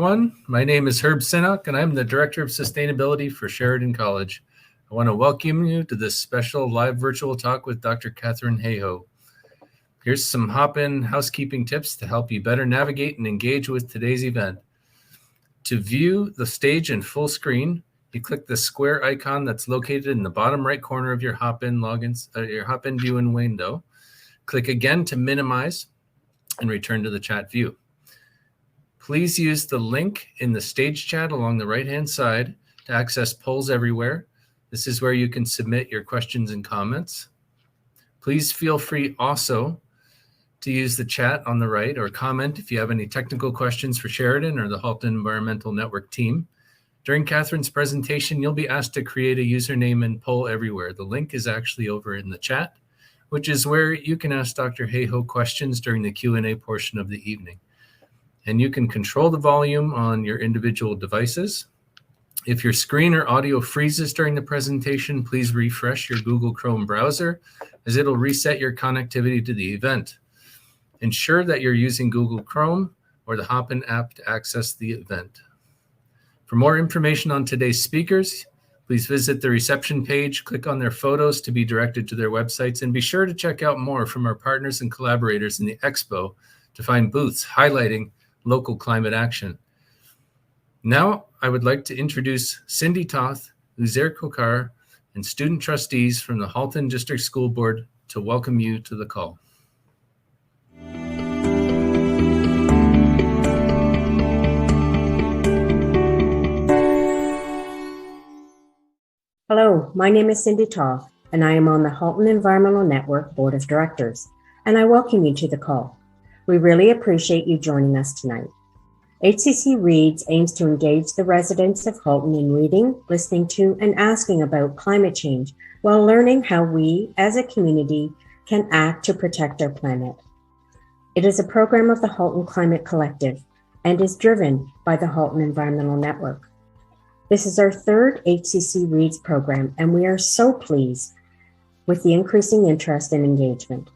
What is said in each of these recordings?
everyone. My name is Herb Sinnock, and I'm the Director of Sustainability for Sheridan College. I want to welcome you to this special live virtual talk with Dr. Katharine Hayhoe. Here's some HopIn housekeeping tips to help you better navigate and engage with today's event. To view the stage in full screen, you click the square icon that's located in the bottom right corner of your HopIn logins, your HopIn viewing window. Click again to minimize and return to the chat view. Please use the link in the stage chat along the right-hand side to access polls everywhere. This is where you can submit your questions and comments. Please feel free also to use the chat on the right or comment if you have any technical questions for Sheridan or the Halton Environmental Network team. During Katharine's presentation, you'll be asked to create a username and poll everywhere. The link is actually over in the chat, which is where you can ask Dr. Hayhoe questions during the Q&A portion of the evening. And you can control the volume on your individual devices. If your screen or audio freezes during the presentation, please refresh your Google Chrome browser as it'll reset your connectivity to the event. Ensure that you're using Google Chrome or the HopIn app to access the event. For more information on today's speakers, please visit the reception page, click on their photos to be directed to their websites, and be sure to check out more from our partners and collaborators in the expo to find booths highlighting local climate action. Now, I would like to introduce Cindy Toth, Uzair Kokar, and student trustees from the Halton District School Board to welcome you to the call. Hello, my name is Cindy Toth, and I am on the Halton Environmental Network Board of Directors, and I welcome you to the call. We really appreciate you joining us tonight. HCC Reads aims to engage the residents of Halton in reading, listening to, and asking about climate change while learning how we, as a community, can act to protect our planet. It is a program of the Halton Climate Collective and is driven by the Halton Environmental Network. This is our third HCC Reads program, and we are so pleased with the increasing interest and engagement.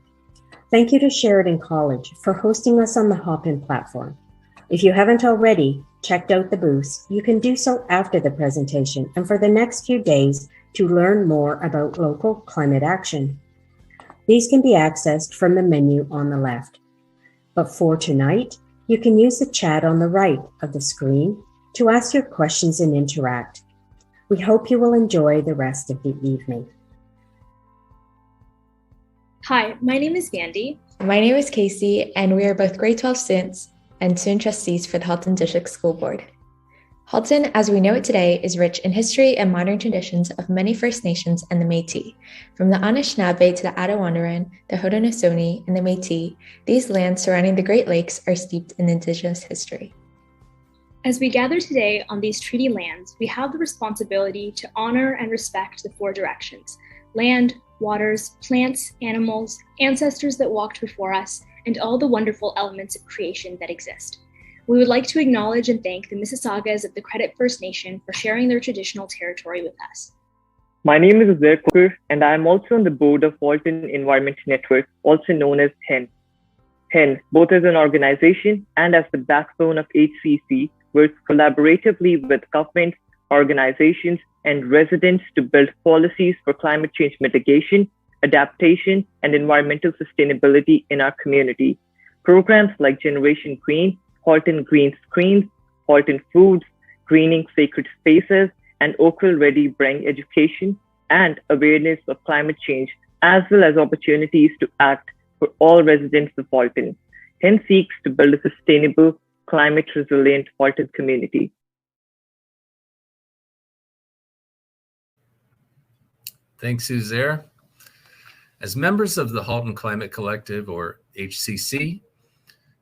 Thank you to Sheridan College for hosting us on the HopIn platform. If you haven't already checked out the booths, you can do so after the presentation and for the next few days to learn more about local climate action. These can be accessed from the menu on the left. But for tonight, you can use the chat on the right of the screen to ask your questions and interact. We hope you will enjoy the rest of the evening. Hi, my name is Vandy. My name is Casey, and we are both grade 12 students and student trustees for the Halton District School Board. Halton, as we know it today, is rich in history and modern traditions of many First Nations and the Métis. From the Anishinaabe to the Attawandaron, the Haudenosaunee, and the Métis, these lands surrounding the Great Lakes are steeped in Indigenous history. As we gather today on these treaty lands, we have the responsibility to honor and respect the four directions: land, waters, plants, animals, ancestors that walked before us, and all the wonderful elements of creation that exist. We would like to acknowledge and thank the Mississaugas of the Credit First Nation for sharing their traditional territory with us. My name is Uzair, and I am also on the board of Halton Environmental Network, also known as HEN. HEN, both as an organization and as the backbone of HCC, works collaboratively with governments, organizations, and residents to build policies for climate change mitigation, adaptation, and environmental sustainability in our community. Programs like Generation Green, Halton Green Screens, Halton Food, Greening Sacred Spaces, and Oakville Ready bring education and awareness of climate change, as well as opportunities to act for all residents of Halton. HEN seeks to build a sustainable, climate-resilient Halton community. Thanks, Uzair. As members of the Halton Climate Collective, or HCC,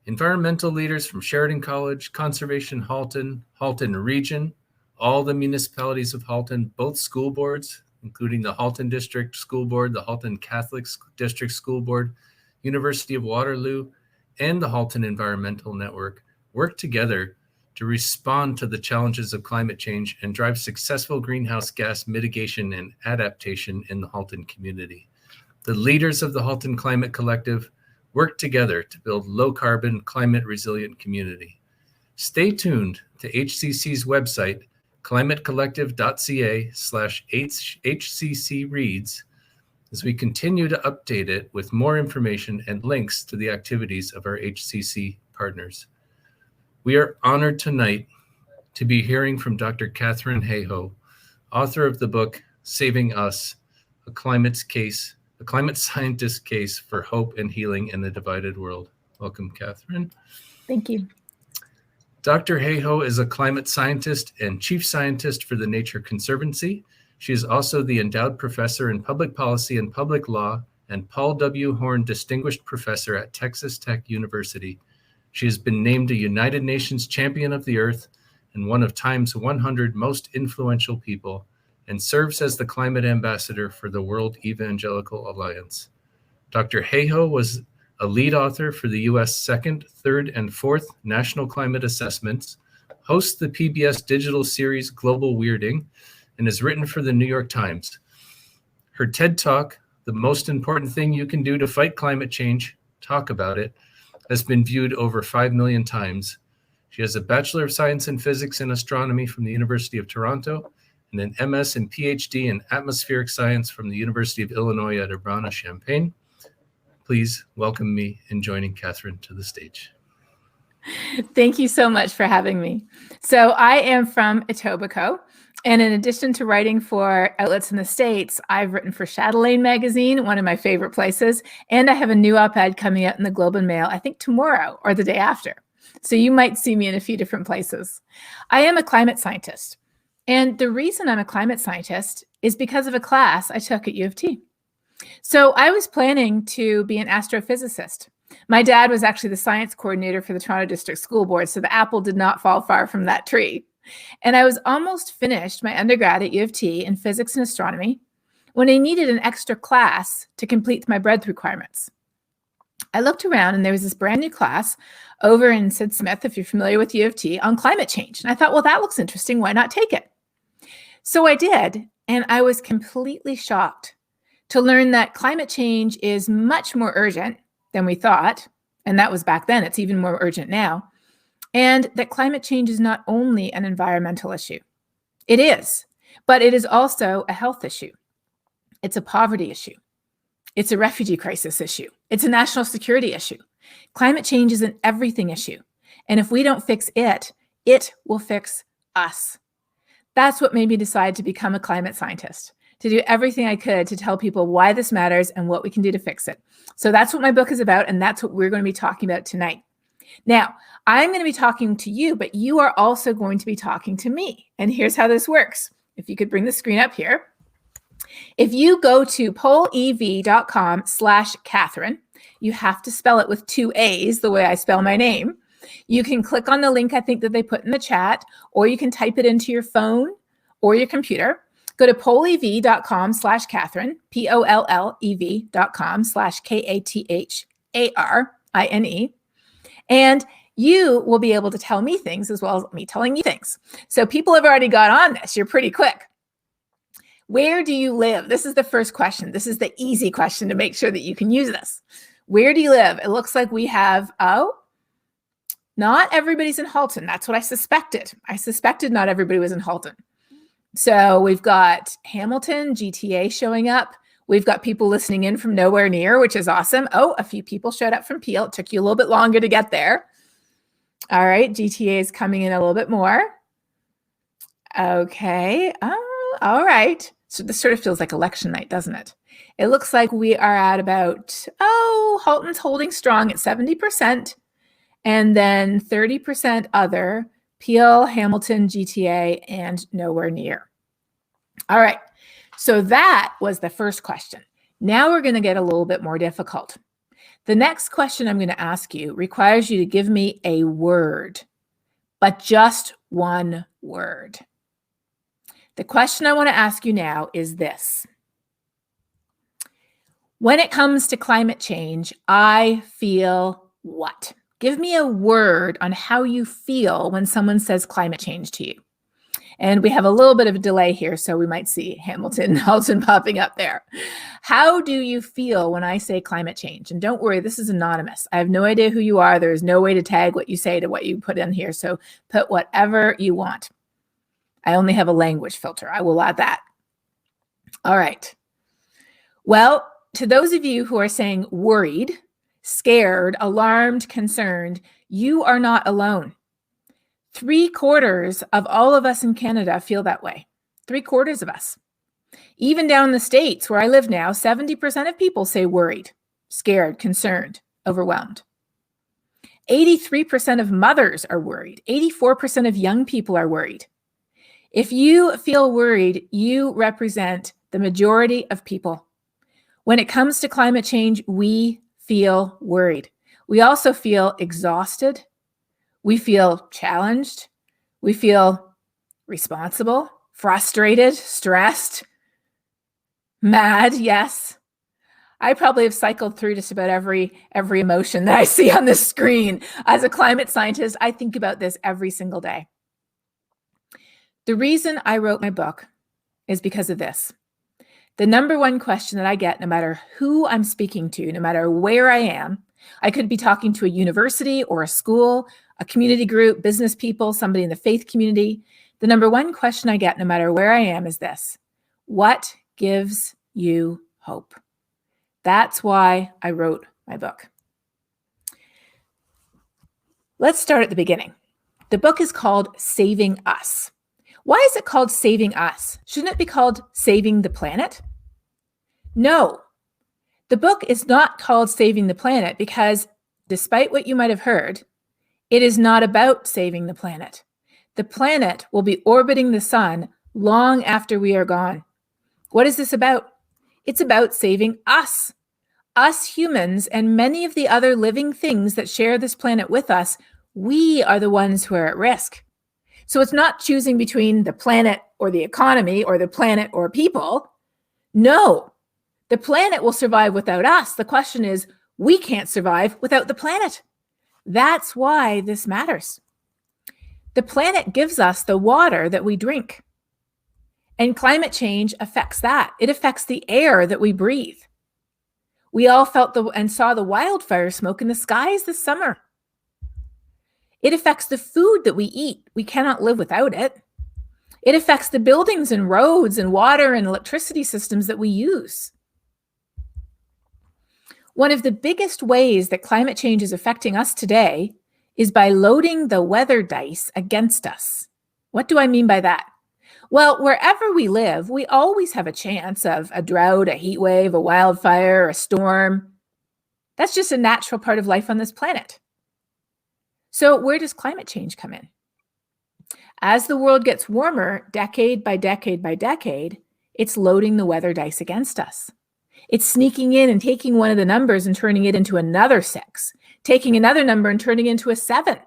environmental leaders from Sheridan College, Conservation Halton, Halton Region, all the municipalities of Halton, both school boards, including the Halton District School Board, the Halton Catholic District School Board, University of Waterloo, and the Halton Environmental Network, work together to respond to the challenges of climate change and drive successful greenhouse gas mitigation and adaptation in the Halton community. The leaders of the Halton Climate Collective work together to build low-carbon, climate-resilient community. Stay tuned to HCC's website, climatecollective.ca/HCC Reads, as we continue to update it with more information and links to the activities of our HCC partners. We are honored tonight to be hearing from Dr. Katharine Hayhoe, author of the book, Saving Us, a climate scientist's case for hope and healing in the divided world. Welcome, Katharine. Thank you. Dr. Hayhoe is a climate scientist and chief scientist for the Nature Conservancy. She is also the endowed professor in public policy and public law and Paul W. Horn Distinguished Professor at Texas Tech University. She has been named a United Nations Champion of the Earth and one of Time's 100 most influential people, and serves as the climate ambassador for the World Evangelical Alliance. Dr. Hayhoe was a lead author for the U.S. 2nd, 3rd, and 4th National Climate Assessments, hosts the PBS digital series Global Weirding, and has written for the New York Times. Her TED Talk, The Most Important Thing You Can Do to Fight Climate Change, Talk About It, has been viewed over 5 million times. She has a Bachelor of Science in Physics and Astronomy from the University of Toronto and an MS and PhD in Atmospheric Science from the University of Illinois at Urbana-Champaign. Please welcome me in joining Katharine to the stage. Thank you so much for having me. So I am from Etobicoke, and in addition to writing for outlets in the States, I've written for Chatelaine magazine, one of my favorite places, and I have a new op-ed coming out in the Globe and Mail, I think tomorrow or the day after. So you might see me in a few different places. I am a climate scientist, and the reason I'm a climate scientist is because of a class I took at U of T. So I was planning to be an astrophysicist. My dad was actually the science coordinator for the Toronto District School Board, so the apple did not fall far from that tree. And I was almost finished my undergrad at U of T in physics and astronomy when I needed an extra class to complete my breadth requirements. I looked around and there was this brand new class over in Sid Smith, if you're familiar with U of T, on climate change. And I thought, well, that looks interesting. Why not take it? So I did, and I was completely shocked to learn that climate change is much more urgent than we thought. And that was back then. It's even more urgent now. And that climate change is not only an environmental issue. It is, but it is also a health issue. It's a poverty issue. It's a refugee crisis issue. It's a national security issue. Climate change is an everything issue. And if we don't fix it, it will fix us. That's what made me decide to become a climate scientist, to do everything I could to tell people why this matters and what we can do to fix it. So that's what my book is about, and that's what we're going to be talking about tonight. Now, I'm going to be talking to you, but you are also going to be talking to me. And here's how this works. If you could bring the screen up here. If you go to polev.com/Katharine, you have to spell it with 2 A's, the way I spell my name. You can click on the link I think that they put in the chat, or you can type it into your phone or your computer. Go to polev.com/Katharine, POLLEV.com/KATHARINE. And you will be able to tell me things as well as me telling you things. So people have already got on this. You're pretty quick. Where do you live? This is the first question. This is the easy question to make sure that you can use this. Where do you live? It looks like we have, not everybody's in Halton. That's what I suspected. I suspected not everybody was in Halton. So we've got Hamilton, GTA showing up. We've got people listening in from nowhere near, which is awesome. Oh, a few people showed up from Peel. It took you a little bit longer to get there. All right, GTA is coming in a little bit more. Okay, all right. So this sort of feels like election night, doesn't it? It looks like we are at about, Halton's holding strong at 70%, and then 30% other, Peel, Hamilton, GTA, and nowhere near. All right. So that was the first question. Now we're going to get a little bit more difficult. The next question I'm going to ask you requires you to give me a word, but just one word. The question I want to ask you now is this. When it comes to climate change, I feel what? Give me a word on how you feel when someone says climate change to you. And we have a little bit of a delay here, so we might see Hamilton and Halton popping up there. How do you feel when I say climate change? And don't worry, this is anonymous. I have no idea who you are. There's no way to tag what you say to what you put in here. So put whatever you want. I only have a language filter. I will add that. All right. Well, to those of you who are saying worried, scared, alarmed, concerned, you are not alone. 3/4 of all of us in Canada feel that way. 3/4 of us. Even down in the States where I live now, 70% of people say worried, scared, concerned, overwhelmed. 83% of mothers are worried. 84% of young people are worried. If you feel worried, you represent the majority of people. When it comes to climate change, we feel worried. We also feel exhausted. We feel challenged. We feel responsible, frustrated, stressed, mad, yes. I probably have cycled through just about every emotion that I see on the screen. As a climate scientist, I think about this every single day. The reason I wrote my book is because of this. The number one question that I get, no matter who I'm speaking to, no matter where I am, I could be talking to a university or a school, a community group, business people, somebody in the faith community. The number one question I get, no matter where I am, is this: what gives you hope? That's why I wrote my book. Let's start at the beginning. The book is called Saving Us. Why is it called Saving Us? Shouldn't it be called Saving the Planet? No, the book is not called Saving the Planet because, despite what you might have heard, it is not about saving the planet. The planet will be orbiting the sun long after we are gone. What is this about? It's about saving us. Us humans and many of the other living things that share this planet with us, we are the ones who are at risk. So it's not choosing between the planet or the economy or the planet or people. No, the planet will survive without us. The question is, we can't survive without the planet. That's why this matters. The planet gives us the water that we drink. And climate change affects that. It affects the air that we breathe. We all felt and saw the wildfire smoke in the skies this summer. It affects the food that we eat. We cannot live without it. It affects the buildings and roads and water and electricity systems that we use. One of the biggest ways that climate change is affecting us today is by loading the weather dice against us. What do I mean by that? Well, wherever we live, we always have a chance of a drought, a heat wave, a wildfire, a storm. That's just a natural part of life on this planet. So where does climate change come in? As the world gets warmer, decade by decade by decade, it's loading the weather dice against us. It's sneaking in and taking one of the numbers and turning it into another 6, taking another number and turning it into a 7.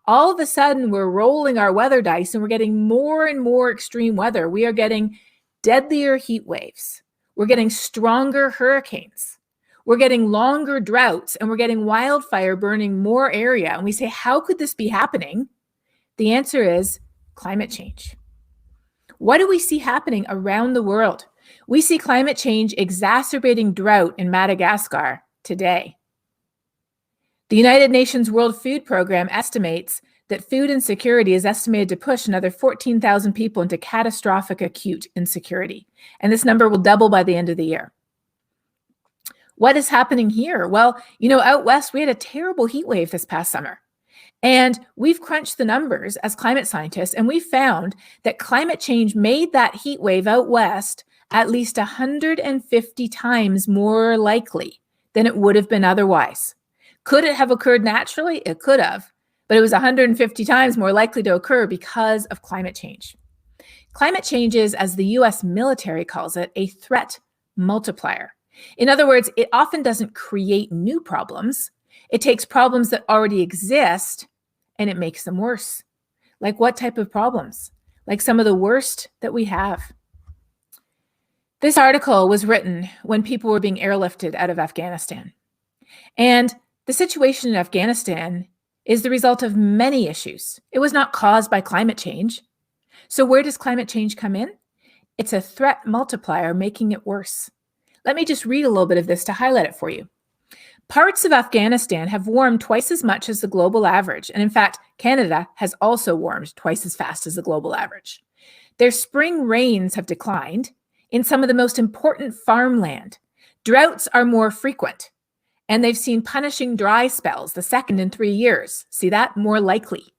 All of a sudden, we're rolling our weather dice and we're getting more and more extreme weather. We are getting deadlier heat waves. We're getting stronger hurricanes. We're getting longer droughts and we're getting wildfire burning more area. And we say, how could this be happening? The answer is climate change. What do we see happening around the world? We see climate change exacerbating drought in Madagascar today. The United Nations World Food Program estimates that food insecurity is estimated to push another 14,000 people into catastrophic acute insecurity. And this number will double by the end of the year. What is happening here? Well, out west, we had a terrible heat wave this past summer. And we've crunched the numbers as climate scientists, and we found that climate change made that heat wave out west at least 150 times more likely than it would have been otherwise. Could it have occurred naturally? It could have, but it was 150 times more likely to occur because of climate change. Climate change is, as the US military calls it, a threat multiplier. In other words, it often doesn't create new problems. It takes problems that already exist and it makes them worse. Like what type of problems? Like some of the worst that we have. This article was written when people were being airlifted out of Afghanistan. And the situation in Afghanistan is the result of many issues. It was not caused by climate change. So where does climate change come in? It's a threat multiplier, making it worse. Let me just read a little bit of this to highlight it for you. Parts of Afghanistan have warmed twice as much as the global average. And in fact, Canada has also warmed twice as fast as the global average. Their spring rains have declined in some of the most important farmland. Droughts are more frequent, and they've seen punishing dry spells, the second in 3 years. See that? More likely.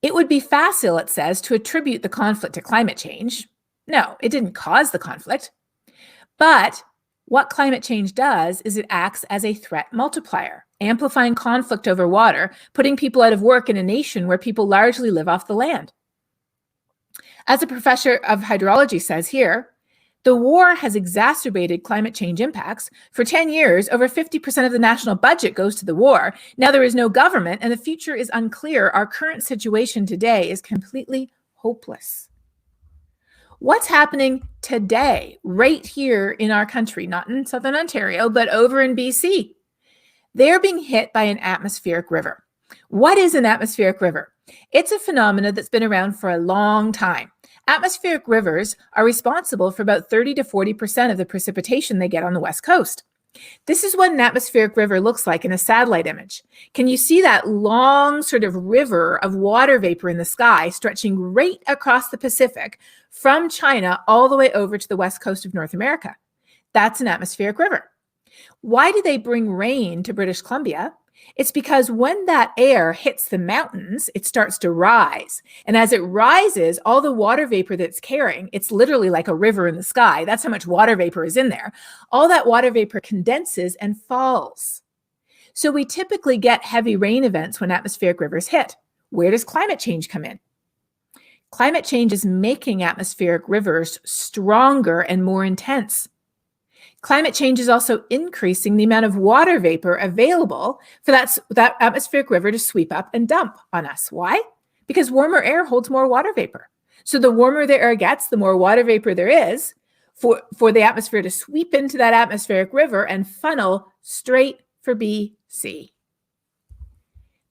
It would be facile, it says, to attribute the conflict to climate change. No, it didn't cause the conflict. But what climate change does is it acts as a threat multiplier, amplifying conflict over water, putting people out of work in a nation where people largely live off the land. As a professor of hydrology says here, the war has exacerbated climate change impacts. For 10 years, over 50% of the national budget goes to the war. Now there is no government and the future is unclear. Our current situation today is completely hopeless. What's happening today, right here in our country, not in Southern Ontario, but over in BC? They're being hit by an atmospheric river. What is an atmospheric river? It's a phenomenon that's been around for a long time. Atmospheric rivers are responsible for about 30 to 40% of the precipitation they get on the West Coast. This is what an atmospheric river looks like in a satellite image. Can you see that long sort of river of water vapor in the sky stretching right across the Pacific from China all the way over to the West Coast of North America? That's an atmospheric river. Why do they bring rain to British Columbia? It's because when that air hits the mountains, it starts to rise. And as it rises, all the water vapor that's carrying, it's literally like a river in the sky. That's how much water vapor is in there. All that water vapor condenses and falls. So we typically get heavy rain events when atmospheric rivers hit. Where does climate change come in? Climate change is making atmospheric rivers stronger and more intense. Climate change is also increasing the amount of water vapor available for that atmospheric river to sweep up and dump on us. Why? Because warmer air holds more water vapor. So the warmer the air gets, the more water vapor there is for the atmosphere to sweep into that atmospheric river and funnel straight for BC.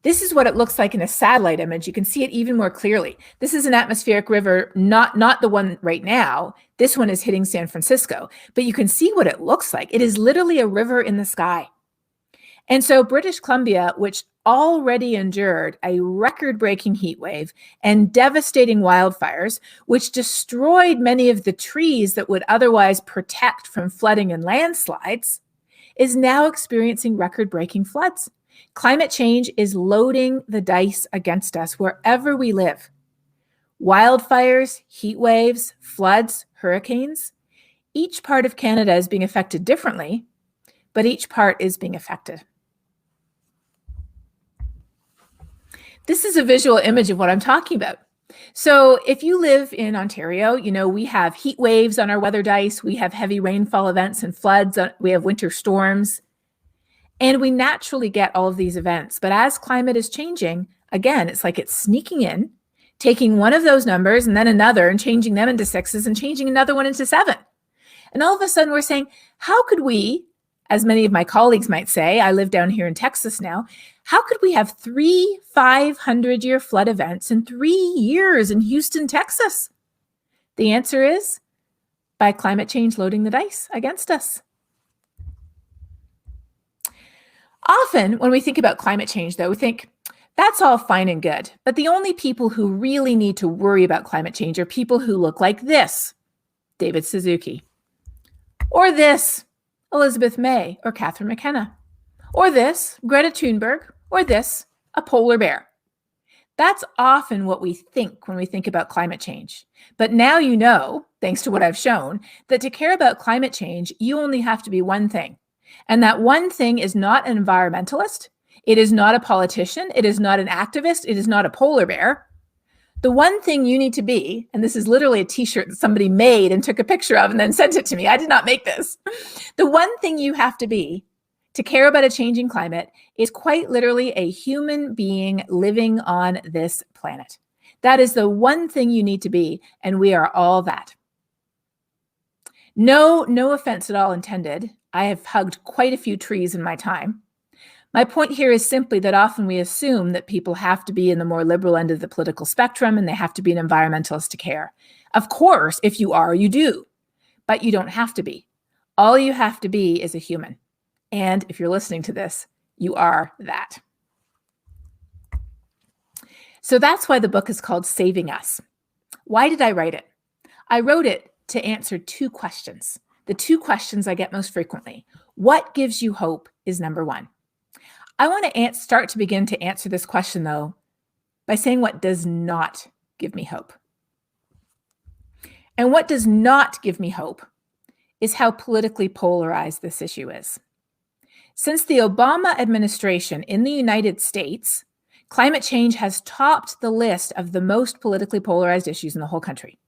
This is what it looks like in a satellite image. You can see it even more clearly. This is an atmospheric river, not the one right now. This one is hitting San Francisco, but you can see what it looks like. It is literally a river in the sky. And so British Columbia, which already endured a record-breaking heat wave and devastating wildfires, which destroyed many of the trees that would otherwise protect from flooding and landslides, is now experiencing record-breaking floods. Climate change is loading the dice against us wherever we live. Wildfires, heat waves, floods, hurricanes. Each part of Canada is being affected differently, but each part is being affected. This is a visual image of what I'm talking about. So if you live in Ontario, you know, we have heat waves on our weather dice. We have heavy rainfall events and floods. We have winter storms. And we naturally get all of these events. But as climate is changing, again, it's like it's sneaking in, taking one of those numbers and then another and changing them into sixes and changing another one into seven. And all of a sudden we're saying, how could we, as many of my colleagues might say, I live down here in Texas now, how could we have 3 500-year flood events in 3 years in Houston, Texas? The answer is by climate change loading the dice against us. Often when we think about climate change, though, we think that's all fine and good. But the only people who really need to worry about climate change are people who look like this, David Suzuki, or this, Elizabeth May or Catherine McKenna, or this, Greta Thunberg, or this, a polar bear. That's often what we think when we think about climate change. But now you know, thanks to what I've shown, that to care about climate change, you only have to be one thing. And that one thing is not an environmentalist. It is not a politician. It is not an activist. It is not a polar bear. The one thing you need to be, and this is literally a t-shirt that somebody made and took a picture of and then sent it to me. I did not make this. The one thing you have to be to care about a changing climate is quite literally a human being living on this planet. That is the one thing you need to be, and we are all that. No offense at all intended. I have hugged quite a few trees in my time, My point here is simply that often we assume that people have to be in the more liberal end of the political spectrum and they have to be an environmentalist to care. Of course, if you are, you do, but you don't have to be. All you have to be is a human. And if you're listening to this, you are that. So that's why the book is called Saving Us. Why did I write it? I wrote it to answer two questions. The two questions I get most frequently. What gives you hope is number one. I want to start to begin to answer this question, though, by saying what does not give me hope. And what does not give me hope is how politically polarized this issue is. Since the Obama administration in the United States, climate change has topped the list of the most politically polarized issues in the whole country.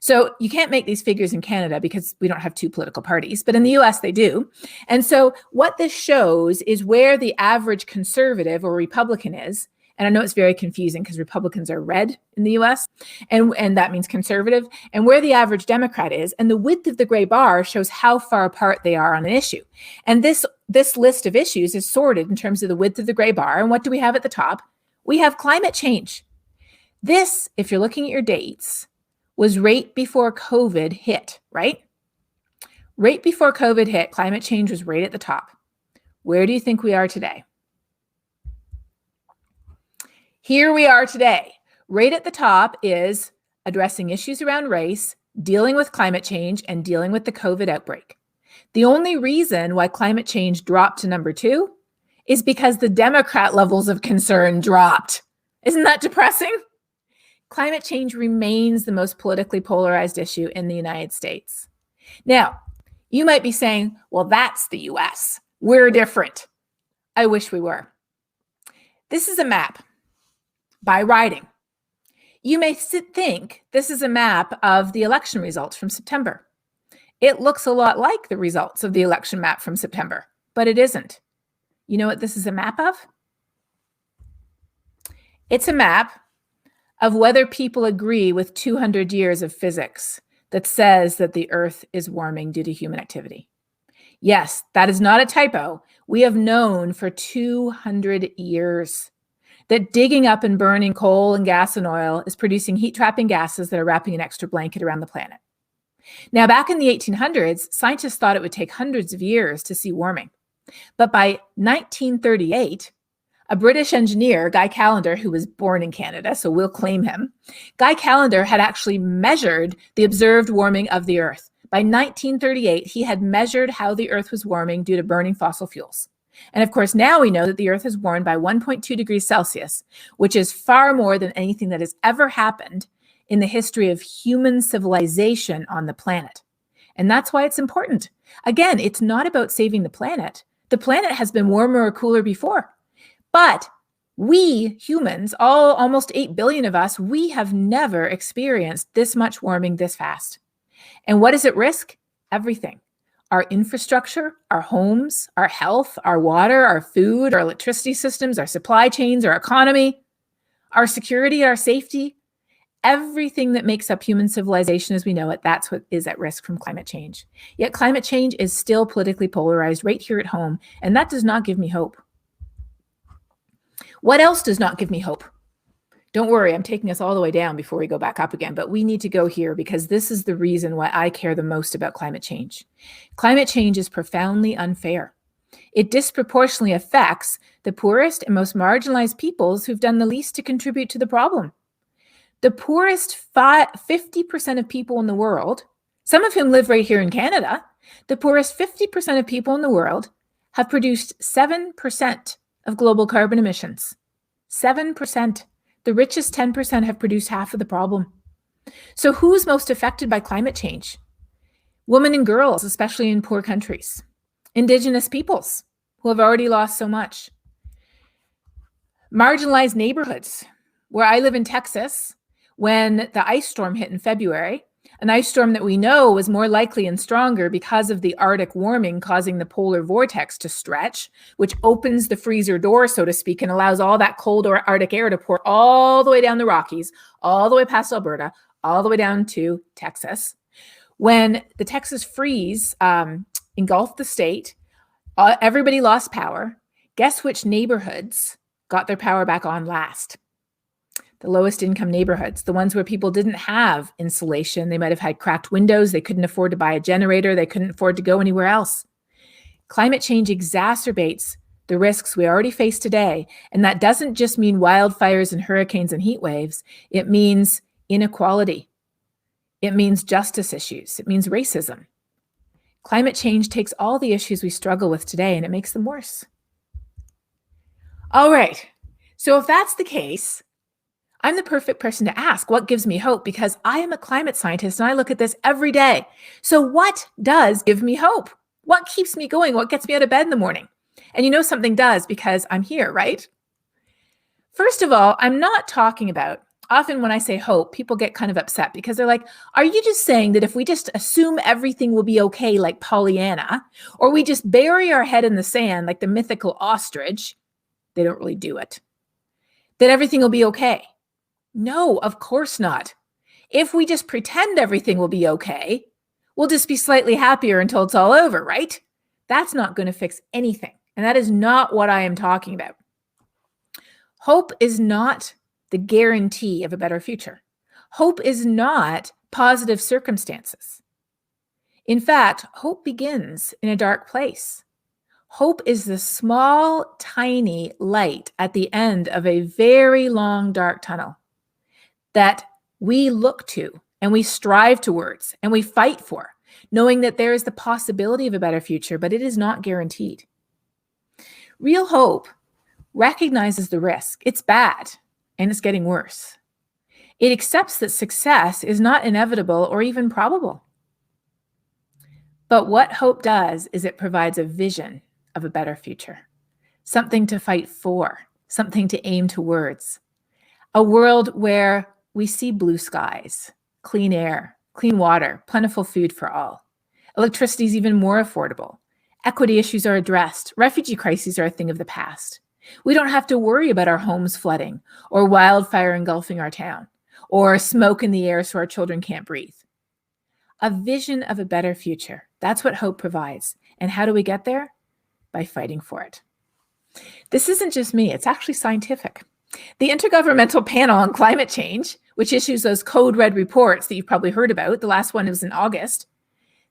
So you can't make these figures in Canada because we don't have two political parties, but in the US they do. And so what this shows is where the average conservative or Republican is. And I know it's very confusing because Republicans are red in the US, and that means conservative, and where the average Democrat is. And the width of the gray bar shows how far apart they are on an issue. And this list of issues is sorted in terms of the width of the gray bar. And what do we have at the top? We have climate change. This, if you're looking at your dates, was right before COVID hit, right? Right before COVID hit, climate change was right at the top. Where do you think we are today? Here we are today. Right at the top is addressing issues around race, dealing with climate change, and dealing with the COVID outbreak. The only reason why climate change dropped to number 2 is because the Democrat levels of concern dropped. Isn't that depressing? Climate change remains the most politically polarized issue in the United States. Now, you might be saying, well, that's the US. We're different. I wish we were. This is a map by riding. You may think this is a map of the election results from September. It looks a lot like the results of the election map from September, but it isn't. You know what this is a map of? It's a map of whether people agree with 200 years of physics that says that the Earth is warming due to human activity. Yes, that is not a typo. We have known for 200 years that digging up and burning coal and gas and oil is producing heat-trapping gases that are wrapping an extra blanket around the planet. Now, back in the 1800s, scientists thought it would take hundreds of years to see warming. But by 1938, a British engineer, Guy Callendar, who was born in Canada, so we'll claim him, Guy Callendar had actually measured the observed warming of the Earth. By 1938, he had measured how the Earth was warming due to burning fossil fuels. And of course, now we know that the Earth is warmed by 1.2 degrees Celsius, which is far more than anything that has ever happened in the history of human civilization on the planet. And that's why it's important. Again, it's not about saving the planet. The planet has been warmer or cooler before. But we humans, almost 8 billion of us, we have never experienced this much warming this fast. And what is at risk? Everything. Our infrastructure, our homes, our health, our water, our food, our electricity systems, our supply chains, our economy, our security, our safety, everything that makes up human civilization as we know it, that's what is at risk from climate change. Yet climate change is still politically polarized right here at home, and that does not give me hope. What else does not give me hope? Don't worry, I'm taking us all the way down before we go back up again, but we need to go here because this is the reason why I care the most about climate change. Climate change is profoundly unfair. It disproportionately affects the poorest and most marginalized peoples who've done the least to contribute to the problem. The poorest 50% of people in the world, some of whom live right here in Canada, the poorest 50% of people in the world have produced 7% of global carbon emissions. 7%. The richest 10% have produced half of the problem. So who's most affected by climate change? Women and girls, especially in poor countries. Indigenous peoples who have already lost so much. Marginalized neighborhoods. Where I live in Texas, when the ice storm hit in February, an ice storm that we know was more likely and stronger because of the Arctic warming causing the polar vortex to stretch, which opens the freezer door, so to speak, and allows all that cold Arctic air to pour all the way down the Rockies, all the way past Alberta, all the way down to Texas. When the Texas freeze engulfed the state, everybody lost power. Guess which neighborhoods got their power back on last? The lowest income neighborhoods, the ones where people didn't have insulation. They might have had cracked windows. They couldn't afford to buy a generator. They couldn't afford to go anywhere else. Climate change exacerbates the risks we already face today. And that doesn't just mean wildfires and hurricanes and heat waves. It means inequality. It means justice issues. It means racism. Climate change takes all the issues we struggle with today and it makes them worse. All right. So if that's the case, I'm the perfect person to ask what gives me hope, because I am a climate scientist and I look at this every day. So what does give me hope? What keeps me going? What gets me out of bed in the morning? And you know something does, because I'm here, right? First of all, I'm not talking about, often when I say hope, people get kind of upset because they're like, are you just saying that if we just assume everything will be okay like Pollyanna, or we just bury our head in the sand like the mythical ostrich, they don't really do it, that everything will be okay? No, of course not. If we just pretend everything will be okay, we'll just be slightly happier until it's all over, right? That's not going to fix anything. And that is not what I am talking about. Hope is not the guarantee of a better future. Hope is not positive circumstances. In fact, hope begins in a dark place. Hope is the small, tiny light at the end of a very long, dark tunnel that we look to and we strive towards and we fight for, knowing that there is the possibility of a better future, but it is not guaranteed. Real hope recognizes the risk. It's bad and it's getting worse. It accepts that success is not inevitable or even probable. But what hope does is it provides a vision of a better future, something to fight for, something to aim towards, a world where we see blue skies, clean air, clean water, plentiful food for all. Electricity is even more affordable. Equity issues are addressed. Refugee crises are a thing of the past. We don't have to worry about our homes flooding or wildfire engulfing our town or smoke in the air so our children can't breathe. A vision of a better future. That's what hope provides. And how do we get there? By fighting for it. This isn't just me. It's actually scientific. The Intergovernmental Panel on Climate Change, which issues those code red reports that you've probably heard about, the last one was in August,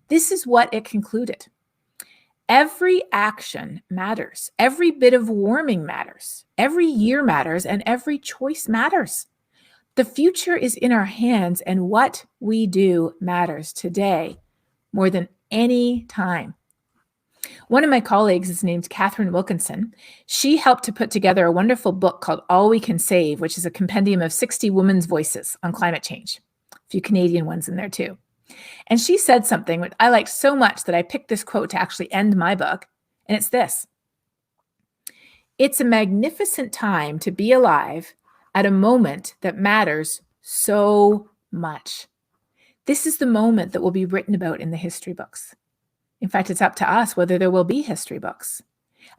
this is what it concluded. Every action matters. Every bit of warming matters. Every year matters, and every choice matters. The future is in our hands, and what we do matters today more than any time. One of my colleagues is named Catherine Wilkinson. She helped to put together a wonderful book called All We Can Save, which is a compendium of 60 women's voices on climate change. A few Canadian ones in there too. And she said something that I liked so much that I picked this quote to actually end my book. And it's this: it's a magnificent time to be alive at a moment that matters so much. This is the moment that will be written about in the history books. In fact, it's up to us whether there will be history books.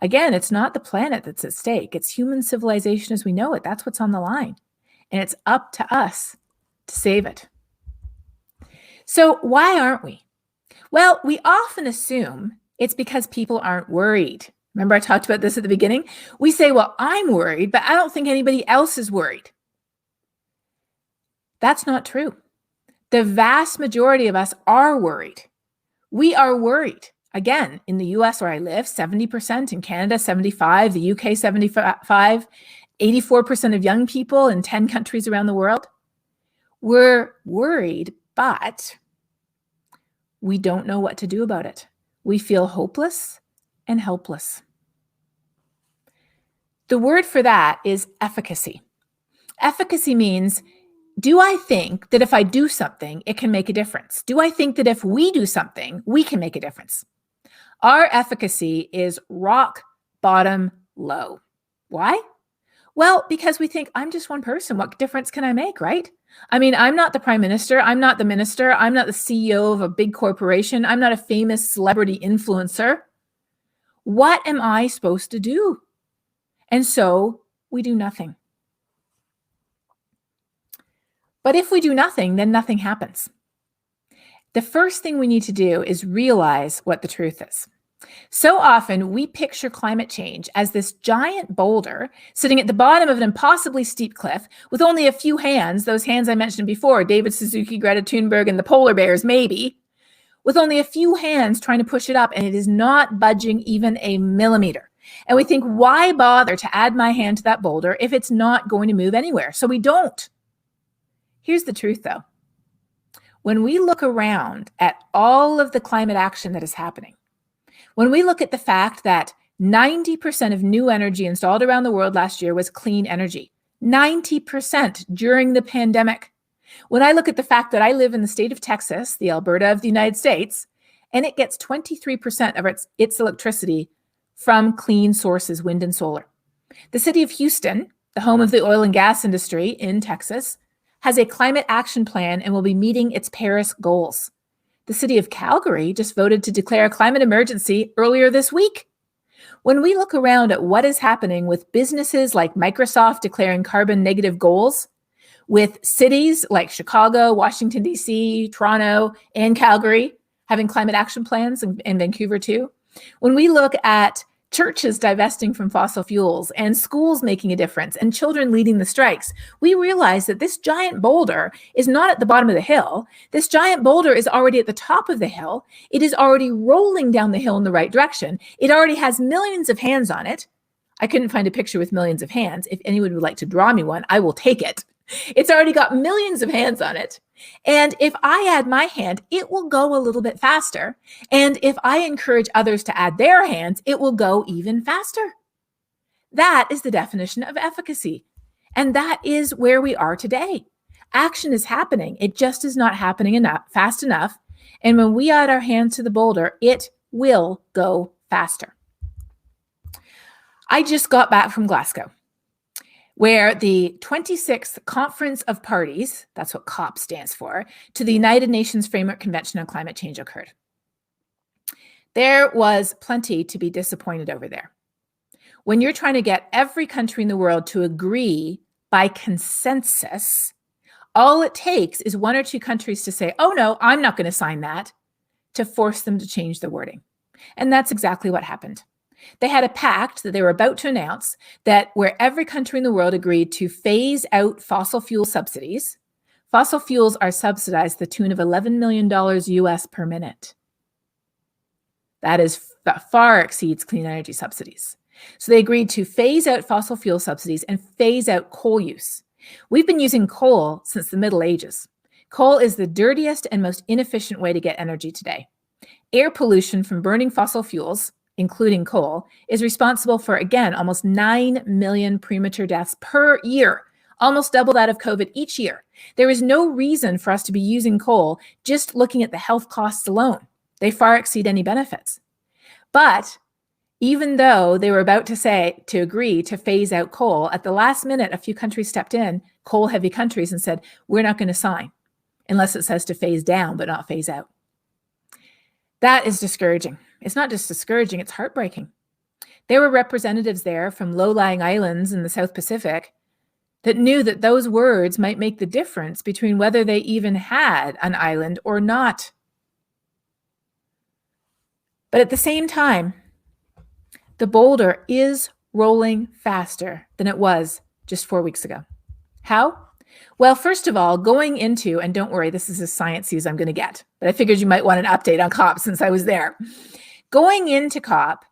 Again, it's not the planet that's at stake. It's human civilization as we know it. That's what's on the line. And it's up to us to save it. So why aren't we? Well, we often assume it's because people aren't worried. Remember I talked about this at the beginning? We say, well, I'm worried, but I don't think anybody else is worried. That's not true. The vast majority of us are worried. We are worried. Again, in the US where I live, 70%, in Canada, 75%, the UK, 75%, 84% of young people in 10 countries around the world. We're worried, but we don't know what to do about it. We feel hopeless and helpless. The word for that is efficacy. Efficacy means, do I think that if I do something, it can make a difference? Do I think that if we do something, we can make a difference? Our efficacy is rock bottom low. Why? Well, because we think, I'm just one person. What difference can I make, right? I mean, I'm not the prime minister. I'm not the minister. I'm not the CEO of a big corporation. I'm not a famous celebrity influencer. What am I supposed to do? And so we do nothing. But if we do nothing, then nothing happens. The first thing we need to do is realize what the truth is. So often we picture climate change as this giant boulder sitting at the bottom of an impossibly steep cliff with only a few hands, those hands I mentioned before, David Suzuki, Greta Thunberg, and the polar bears, maybe, with only a few hands trying to push it up, and it is not budging even a millimeter. And we think, why bother to add my hand to that boulder if it's not going to move anywhere? So we don't. Here's the truth, though. When we look around at all of the climate action that is happening, when we look at the fact that 90% of new energy installed around the world last year was clean energy, 90% during the pandemic. When I look at the fact that I live in the state of Texas, the Alberta of the United States, and it gets 23% of its electricity from clean sources, wind and solar. The city of Houston, the home of the oil and gas industry in Texas, has a climate action plan and will be meeting its Paris goals. The city of Calgary just voted to declare a climate emergency earlier this week. When we look around at what is happening with businesses like Microsoft declaring carbon negative goals, with cities like Chicago, Washington, D.C., Toronto, and Calgary having climate action plans, and Vancouver too, when we look at churches divesting from fossil fuels and schools making a difference and children leading the strikes, we realize that this giant boulder is not at the bottom of the hill. This giant boulder is already at the top of the hill. It is already rolling down the hill in the right direction. It already has millions of hands on it. I couldn't find a picture with millions of hands. If anyone would like to draw me one, I will take it. It's already got millions of hands on it. And if I add my hand, it will go a little bit faster. And if I encourage others to add their hands, it will go even faster. That is the definition of efficacy. And that is where we are today. Action is happening. It just is not happening fast enough. And when we add our hands to the boulder, it will go faster. I just got back from Glasgow, where the 26th Conference of Parties, that's what COP stands for, to the United Nations Framework Convention on Climate Change occurred. There was plenty to be disappointed over there. When you're trying to get every country in the world to agree by consensus, all it takes is one or two countries to say, oh no, I'm not going to sign that, to force them to change the wording. And that's exactly what happened. They had a pact that they were about to announce that where every country in the world agreed to phase out fossil fuel subsidies, fossil fuels are subsidized to the tune of $11 million US per minute. That far exceeds clean energy subsidies. So they agreed to phase out fossil fuel subsidies and phase out coal use. We've been using coal since the Middle Ages. Coal is the dirtiest and most inefficient way to get energy today. Air pollution from burning fossil fuels, including coal, is responsible for, again, almost 9 million premature deaths per year, almost double that of COVID each year. There is no reason for us to be using coal just looking at the health costs alone. They far exceed any benefits. But even though they were about to agree to phase out coal, at the last minute, a few countries stepped in, coal-heavy countries, and said, we're not going to sign unless it says to phase down, but not phase out. That is discouraging. It's not just discouraging, it's heartbreaking. There were representatives there from low-lying islands in the South Pacific that knew that those words might make the difference between whether they even had an island or not. But at the same time, the boulder is rolling faster than it was just 4 weeks ago. How? Well, first of all, going into, and don't worry, this is as sciencey as I'm going to get, but I figured you might want an update on COP since I was there. Going into COP,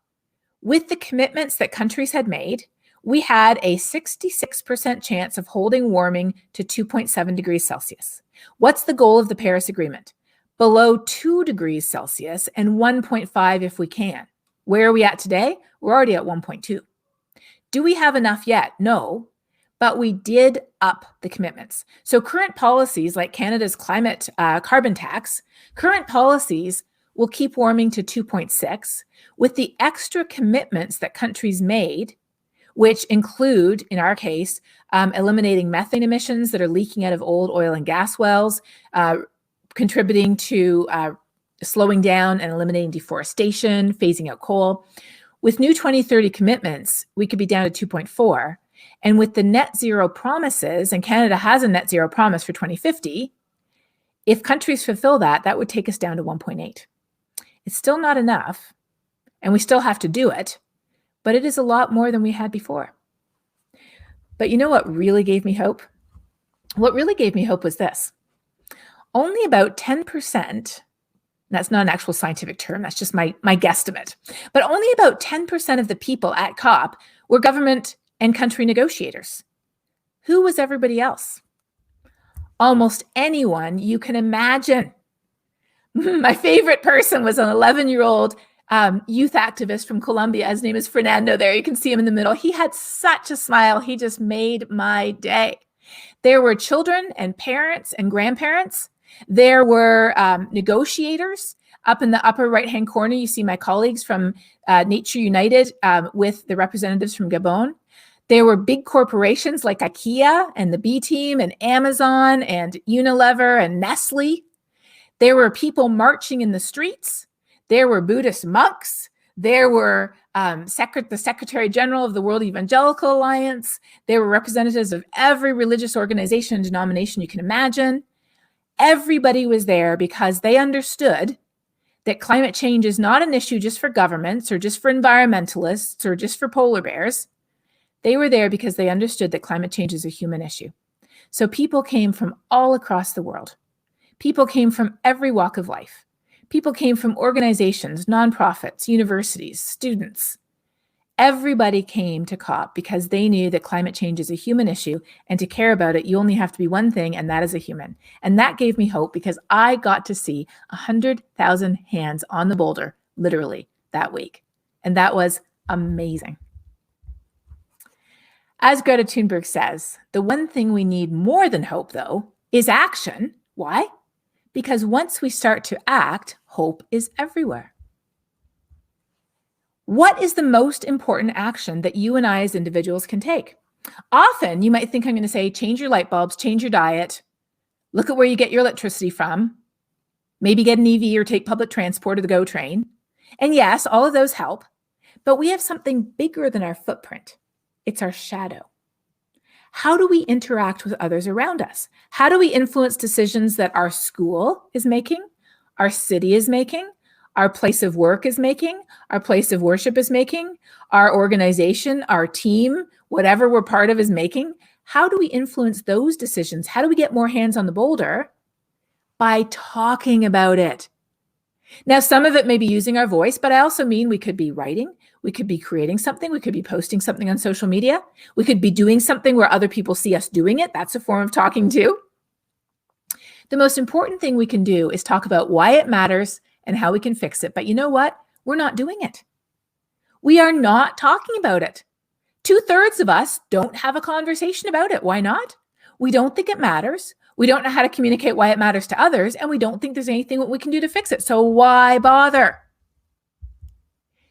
with the commitments that countries had made, we had a 66% chance of holding warming to 2.7 degrees Celsius. What's the goal of the Paris Agreement? Below 2 degrees Celsius and 1.5 if we can. Where are we at today? We're already at 1.2. Do we have enough yet? No, but we did up the commitments. So current policies like Canada's climate carbon tax, current policies will keep warming to 2.6 with the extra commitments that countries made, which include, in our case, eliminating methane emissions that are leaking out of old oil and gas wells, contributing to slowing down and eliminating deforestation, phasing out coal. With new 2030 commitments, we could be down to 2.4. And with the net zero promises, and Canada has a net zero promise for 2050, if countries fulfill that, that would take us down to 1.8. It's still not enough. and we still have to do it, but it is a lot more than we had before. But you know what really gave me hope? What really gave me hope was this. Only about 10%, that's not an actual scientific term, that's just my guesstimate, but only about 10% of the people at COP were government and country negotiators. Who was everybody else? Almost anyone you can imagine. My favorite person was an 11-year-old youth activist from Colombia. His name is Fernando there. You can see him in the middle. He had such a smile. He just made my day. There were children and parents and grandparents. There were negotiators. Up in the upper right-hand corner, you see my colleagues from Nature United with the representatives from Gabon. There were big corporations like IKEA and the B Team and Amazon and Unilever and Nestle. There were people marching in the streets. There were Buddhist monks. There were the Secretary General of the World Evangelical Alliance. There were representatives of every religious organization and denomination you can imagine. Everybody was there because they understood that climate change is not an issue just for governments or just for environmentalists or just for polar bears. They were there because they understood that climate change is a human issue. So people came from all across the world. People came from every walk of life. People came from organizations, nonprofits, universities, students. Everybody came to COP because they knew that climate change is a human issue, and to care about it, you only have to be one thing, and that is a human. And that gave me hope because I got to see 100,000 hands on the boulder, literally, that week. And that was amazing. As Greta Thunberg says, the one thing we need more than hope, though, is action. Why? Because once we start to act, hope is everywhere. What is the most important action that you and I as individuals can take? Often you might think I'm going to say, change your light bulbs, change your diet, look at where you get your electricity from, maybe get an EV or take public transport or the GO train. And yes, all of those help, but we have something bigger than our footprint. It's our shadow. How do we interact with others around us? How do we influence decisions that our school is making, our city is making, our place of work is making, our place of worship is making, our organization, our team, whatever we're part of is making? How do we influence those decisions? How do we get more hands on the boulder? By talking about it. Now, some of it may be using our voice, but I also mean we could be writing, we could be creating something, we could be posting something on social media, we could be doing something where other people see us doing it. That's a form of talking too. The most important thing we can do is talk about why it matters and how we can fix it. But you know what? We're not doing it. We are not talking about it. 2/3 of us don't have a conversation about it. Why not? We don't think it matters. We don't know how to communicate why it matters to others, and we don't think there's anything that we can do to fix it. So why bother?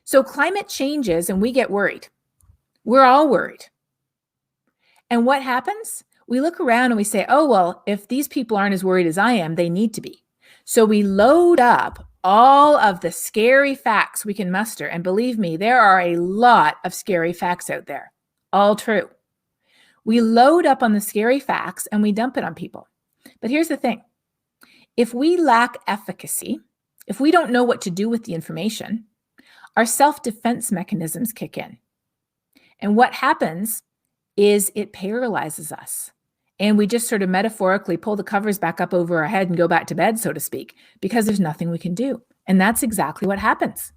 So climate changes and we get worried. We're all worried. And what happens? We look around and we say, oh, well, if these people aren't as worried as I am, they need to be. So we load up all of the scary facts we can muster. And believe me, there are a lot of scary facts out there. All true. We load up on the scary facts and we dump it on people. But here's the thing. If we lack efficacy, if we don't know what to do with the information, our self-defense mechanisms kick in. And what happens is it paralyzes us. And we just sort of metaphorically pull the covers back up over our head and go back to bed, so to speak, because there's nothing we can do. And that's exactly what happens.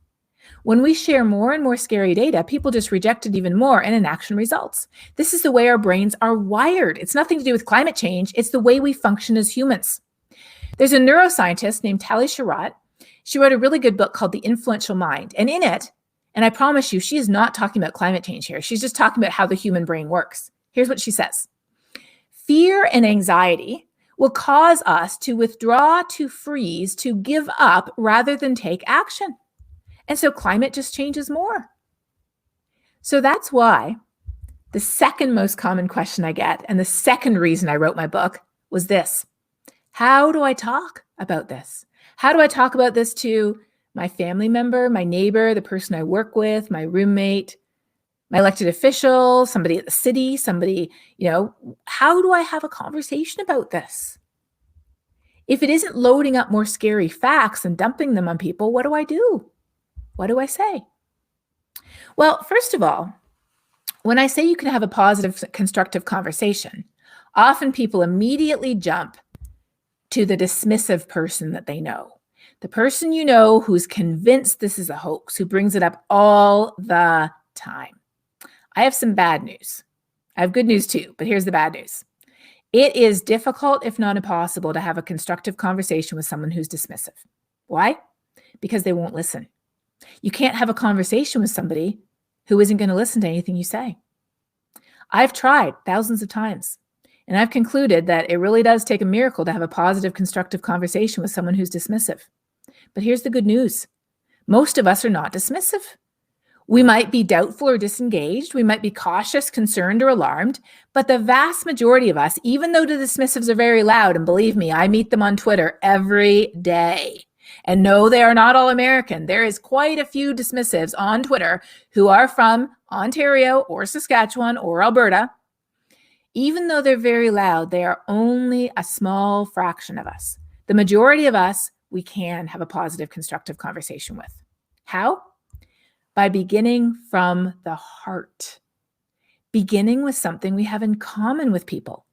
When we share more and more scary data, people just reject it even more and inaction results. This is the way our brains are wired. It's nothing to do with climate change. It's the way we function as humans. There's a neuroscientist named Tali Sharot. She wrote a really good book called The Influential Mind. And in it, and I promise you, she is not talking about climate change here. She's just talking about how the human brain works. Here's what she says. Fear and anxiety will cause us to withdraw, to freeze, to give up rather than take action. And so climate just changes more. So that's why the second most common question I get, and the second reason I wrote my book, was this. How do I talk about this? How do I talk about this to my family member, my neighbor, the person I work with, my roommate, my elected official, somebody at the city, somebody, how do I have a conversation about this? If it isn't loading up more scary facts and dumping them on people, what do I do? What do I say? Well, first of all, when I say you can have a positive, constructive conversation, often people immediately jump to the dismissive person that they know. The person you know who's convinced this is a hoax, who brings it up all the time. I have some bad news. I have good news too, but here's the bad news. It is difficult, if not impossible, to have a constructive conversation with someone who's dismissive. Why? Because they won't listen. You can't have a conversation with somebody who isn't going to listen to anything you say. I've tried thousands of times, and I've concluded that it really does take a miracle to have a positive, constructive conversation with someone who's dismissive. But here's the good news. Most of us are not dismissive. We might be doubtful or disengaged. We might be cautious, concerned, or alarmed. But the vast majority of us, even though the dismissives are very loud, and believe me, I meet them on Twitter every day. And no, they are not all American. There is quite a few dismissives on Twitter who are from Ontario or Saskatchewan or Alberta. Even though they're very loud, they are only a small fraction of us. The majority of us, we can have a positive, constructive conversation with. How? By beginning from the heart. Beginning with something we have in common with people.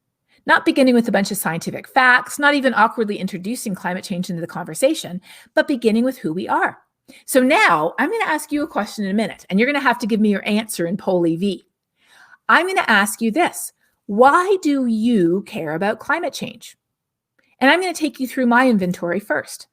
Not beginning with a bunch of scientific facts, not even awkwardly introducing climate change into the conversation, but beginning with who we are. So now I'm going to ask you a question in a minute, and you're going to have to give me your answer in Poll EV. I'm going to ask you this. Why do you care about climate change? And I'm going to take you through my inventory first.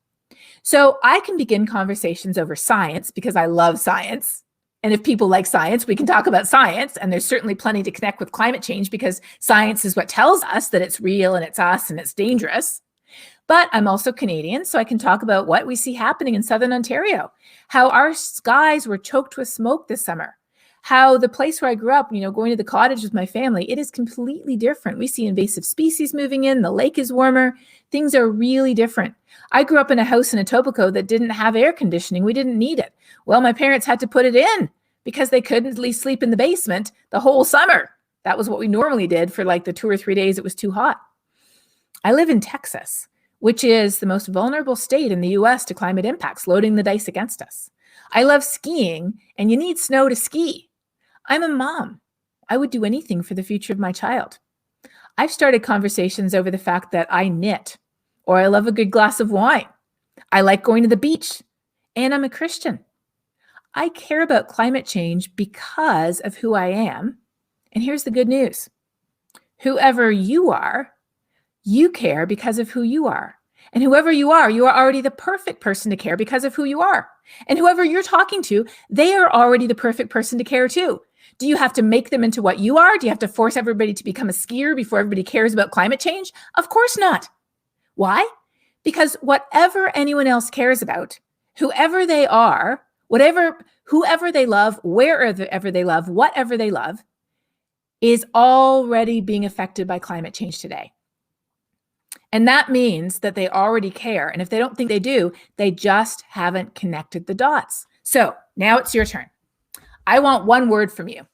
So I can begin conversations over science because I love science. And if people like science, we can talk about science. And there's certainly plenty to connect with climate change because science is what tells us that it's real and it's us and it's dangerous. But I'm also Canadian, so I can talk about what we see happening in Southern Ontario, how our skies were choked with smoke this summer, how the place where I grew up, going to the cottage with my family, it is completely different. We see invasive species moving in, the lake is warmer, things are really different. I grew up in a house in Etobicoke that didn't have air conditioning. We didn't need it. Well, my parents had to put it in because they couldn't at least sleep in the basement the whole summer. That was what we normally did for like the 2 or 3 days it was too hot. I live in Texas, which is the most vulnerable state in the US to climate impacts, loading the dice against us. I love skiing, and you need snow to ski. I'm a mom. I would do anything for the future of my child. I've started conversations over the fact that I knit, or I love a good glass of wine. I like going to the beach, and I'm a Christian. I care about climate change because of who I am. And here's the good news. Whoever you are, you care because of who you are. And whoever you are already the perfect person to care because of who you are. And whoever you're talking to, they are already the perfect person to care too. Do you have to make them into what you are? Do you have to force everybody to become a skier before everybody cares about climate change? Of course not. Why? Because whatever anyone else cares about, whoever they are, whoever they love, wherever they love, whatever they love, is already being affected by climate change today. And that means that they already care. And if they don't think they do, they just haven't connected the dots. So now it's your turn. I want one word from you.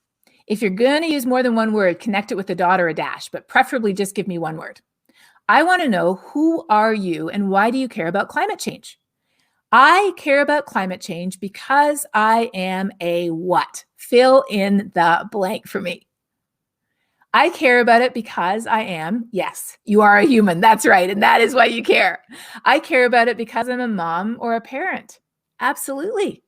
If you're going to use more than one word, connect it with a dot or a dash, but preferably just give me one word. I want to know, who are you and why do you care about climate change? I care about climate change because I am a what? Fill in the blank for me. I care about it because I am, yes, you are a human. That's right. And that is why you care. I care about it because I'm a mom or a parent. Absolutely.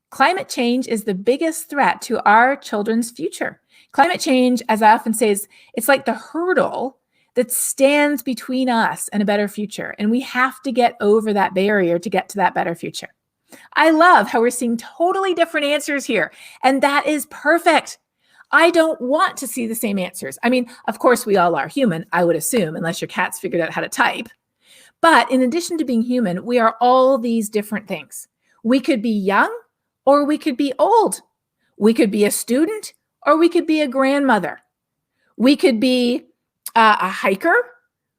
Climate change is the biggest threat to our children's future. Climate change, as I often say, it's like the hurdle that stands between us and a better future. And we have to get over that barrier to get to that better future. I love how we're seeing totally different answers here. And that is perfect. I don't want to see the same answers. I mean, of course, we all are human, I would assume, unless your cat's figured out how to type. But in addition to being human, we are all these different things. We could be young or we could be old. We could be a student or we could be a grandmother. We could be a hiker.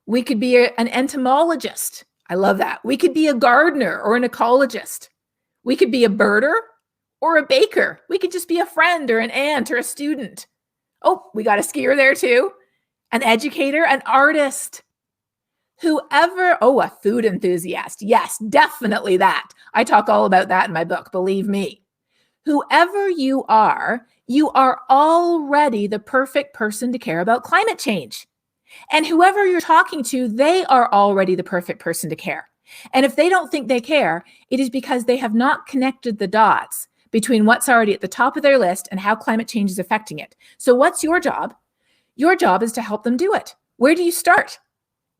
We could be an entomologist. I love that. We could be a gardener or an ecologist. We could be a birder or a baker. We could just be a friend or an aunt or a student. Oh, we got a skier there too. An educator, an artist. A food enthusiast. Yes, definitely that. I talk all about that in my book, believe me. Whoever you are already the perfect person to care about climate change. And whoever you're talking to, they are already the perfect person to care. And if they don't think they care, it is because they have not connected the dots between what's already at the top of their list and how climate change is affecting it. So what's your job? Your job is to help them do it. Where do you start?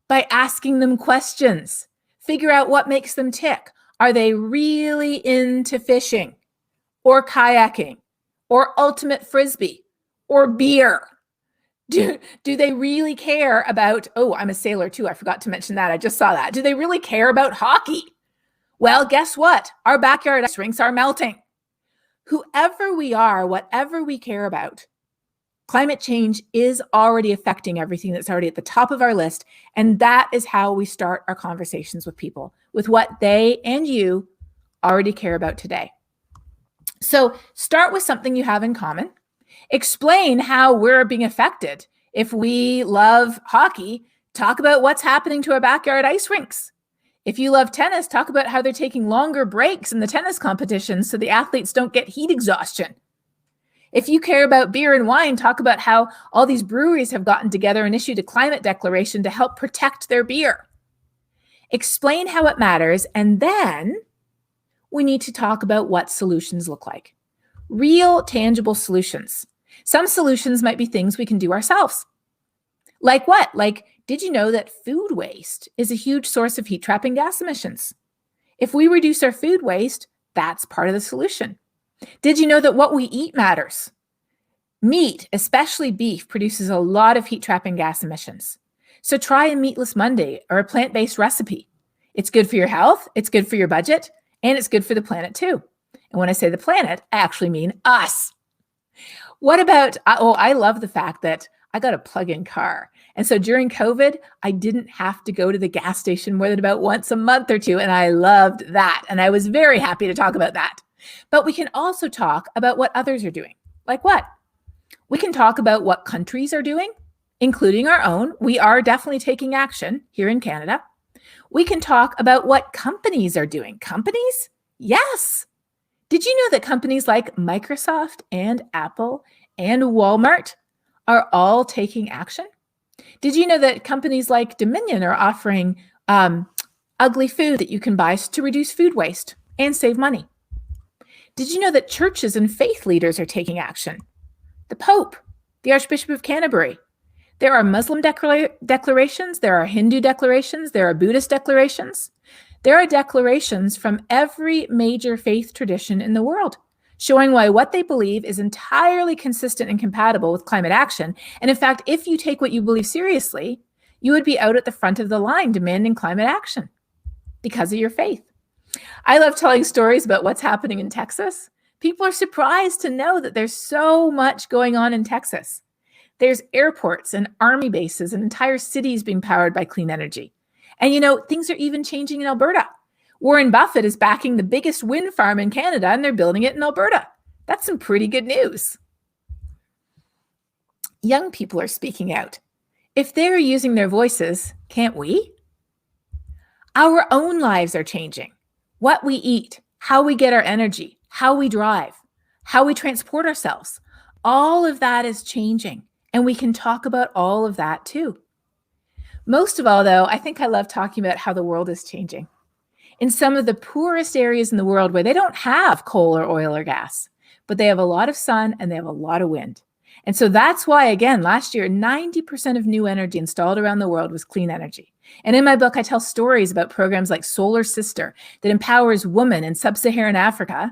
By asking them questions. Figure out what makes them tick. Are they really into fishing or kayaking or ultimate frisbee or beer? Do they really care about, oh, I'm a sailor too. I forgot to mention that. I just saw that. Do they really care about hockey? Well, guess what? Our backyard ice rinks are melting. Whoever we are, whatever we care about, climate change is already affecting everything that's already at the top of our list. And that is how we start our conversations with people, with what they and you already care about today. So start with something you have in common. Explain how we're being affected. If we love hockey, talk about what's happening to our backyard ice rinks. If you love tennis, talk about how they're taking longer breaks in the tennis competitions so the athletes don't get heat exhaustion. If you care about beer and wine, talk about how all these breweries have gotten together and issued a climate declaration to help protect their beer. Explain how it matters, and then we need to talk about what solutions look like. Real, tangible solutions. Some solutions might be things we can do ourselves. Like what? Like, did you know that food waste is a huge source of heat-trapping gas emissions? If we reduce our food waste, that's part of the solution. Did you know that what we eat matters? Meat, especially beef, produces a lot of heat-trapping gas emissions. So try a meatless Monday or a plant-based recipe. It's good for your health, it's good for your budget, and it's good for the planet too. And when I say the planet, I actually mean us. What about, I love the fact that I got a plug-in car. And so during COVID, I didn't have to go to the gas station more than about once a month or two. And I loved that. And I was very happy to talk about that. But we can also talk about what others are doing. Like what? We can talk about what countries are doing, including our own. We are definitely taking action here in Canada. We can talk about what companies are doing. Companies? Yes. Did you know that companies like Microsoft and Apple and Walmart are all taking action? Did you know that companies like Dominion are offering ugly food that you can buy to reduce food waste and save money? Did you know that churches and faith leaders are taking action? The Pope, the Archbishop of Canterbury. There are Muslim declarations, there are Hindu declarations, there are Buddhist declarations. There are declarations from every major faith tradition in the world, showing why what they believe is entirely consistent and compatible with climate action. And in fact, if you take what you believe seriously, you would be out at the front of the line demanding climate action because of your faith. I love telling stories about what's happening in Texas. People are surprised to know that there's so much going on in Texas. There's airports and army bases and entire cities being powered by clean energy. And you know, things are even changing in Alberta. Warren Buffett is backing the biggest wind farm in Canada, and they're building it in Alberta. That's some pretty good news. Young people are speaking out. If they're using their voices, can't we? Our own lives are changing. What we eat, how we get our energy, how we drive, how we transport ourselves, all of that is changing. And we can talk about all of that too. Most of all, though, I think I love talking about how the world is changing. In some of the poorest areas in the world where they don't have coal or oil or gas, but they have a lot of sun and they have a lot of wind. And so that's why, again, last year, 90% of new energy installed around the world was clean energy. And in my book, I tell stories about programs like Solar Sister that empowers women in sub-Saharan Africa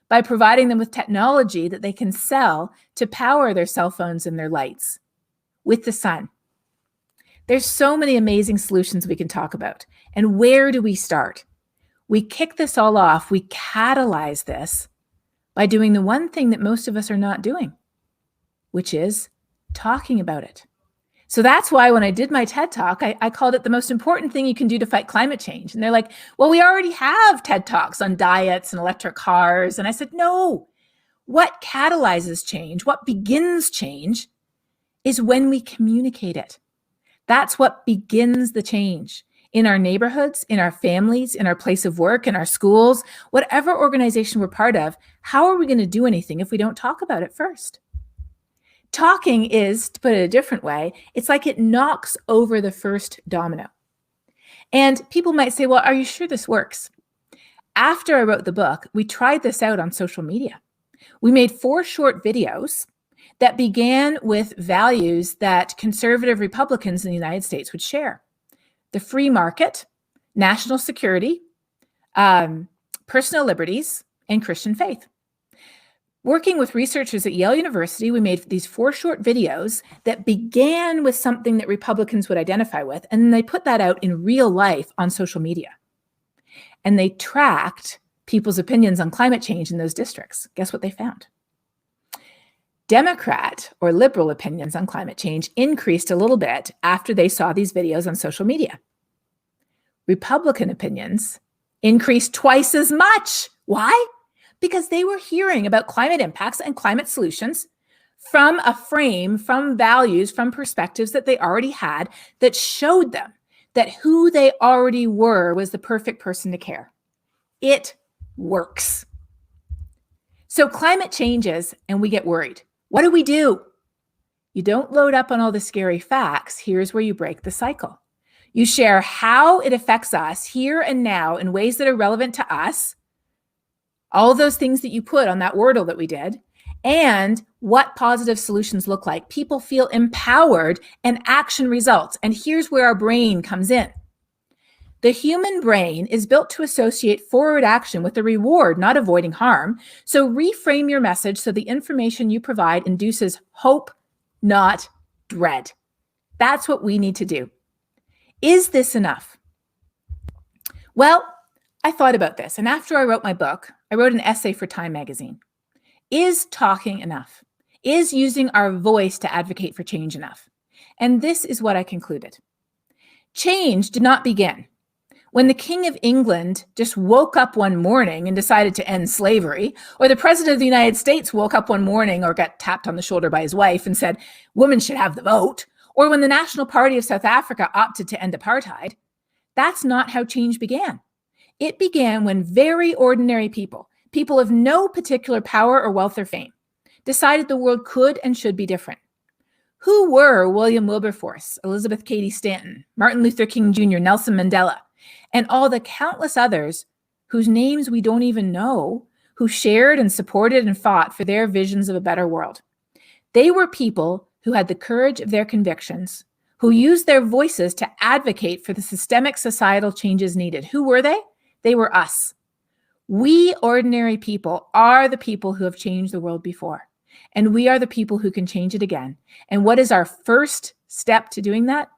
by providing them with technology that they can sell to power their cell phones and their lights with the sun. There's so many amazing solutions we can talk about. And where do we start? We kick this all off. We catalyze this by doing the one thing that most of us are not doing, which is talking about it. So that's why when I did my TED Talk, I called it the most important thing you can do to fight climate change. And they're like, well, we already have TED Talks on diets and electric cars. And I said, no, what catalyzes change, what begins change is when we communicate it. That's what begins the change. in our neighborhoods, in our families, in our place of work, in our schools, whatever organization we're part of, how are we going to do anything if we don't talk about it first? Talking is, to put it a different way, it's like it knocks over the first domino. And people might say, well, are you sure this works? After I wrote the book, we tried this out on social media. We made 4 short videos that began with values that conservative Republicans in the United States would share: the free market, national security, personal liberties, and Christian faith. Working with researchers at Yale University, we made these 4 short videos that began with something that Republicans would identify with, and then they put that out in real life on social media. And they tracked people's opinions on climate change in those districts. Guess what they found? Democrat or liberal opinions on climate change increased a little bit after they saw these videos on social media. Republican opinions increased twice as much. Why? Because they were hearing about climate impacts and climate solutions from a frame, from values, from perspectives that they already had that showed them that who they already were was the perfect person to care. It works. So climate changes and we get worried. What do? You don't load up on all the scary facts. Here's where you break the cycle. You share how it affects us here and now in ways that are relevant to us, all of those things that you put on that Wordle that we did, and what positive solutions look like. People feel empowered and action results. And here's where our brain comes in. The human brain is built to associate forward action with a reward, not avoiding harm. So reframe your message so the information you provide induces hope, not dread. That's what we need to do. Is this enough? Well, I thought about this. And after I wrote my book, I wrote an essay for Time magazine. Is talking enough? Is using our voice to advocate for change enough? And this is what I concluded. Change did not begin when the King of England just woke up one morning and decided to end slavery, or the President of the United States woke up one morning or got tapped on the shoulder by his wife and said, women should have the vote, or when the National Party of South Africa opted to end apartheid. That's not how change began. It began when very ordinary people of no particular power or wealth or fame, decided the world could and should be different. Who were William Wilberforce, Elizabeth Cady Stanton, Martin Luther King Jr., Nelson Mandela, and all the countless others whose names we don't even know, who shared and supported and fought for their visions of a better world? They were people who had the courage of their convictions, who used their voices to advocate for the systemic societal changes needed. Who were they? They were us. We ordinary people are the people who have changed the world before, and we are the people who can change it again. And what is our first step to doing that?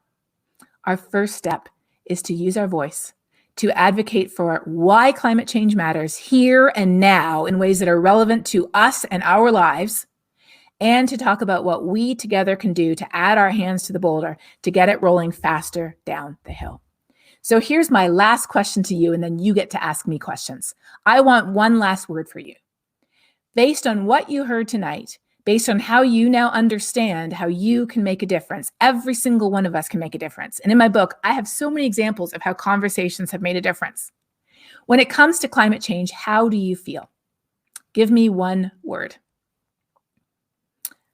Our first step is to use our voice to advocate for why climate change matters here and now in ways that are relevant to us and our lives, and to talk about what we together can do to add our hands to the boulder to get it rolling faster down the hill. So here's my last question to you, and then you get to ask me questions. I want one last word for you. Based on what you heard tonight, based on how you now understand how you can make a difference, every single one of us can make a difference. And in my book, I have so many examples of how conversations have made a difference. When it comes to climate change, how do you feel? Give me one word.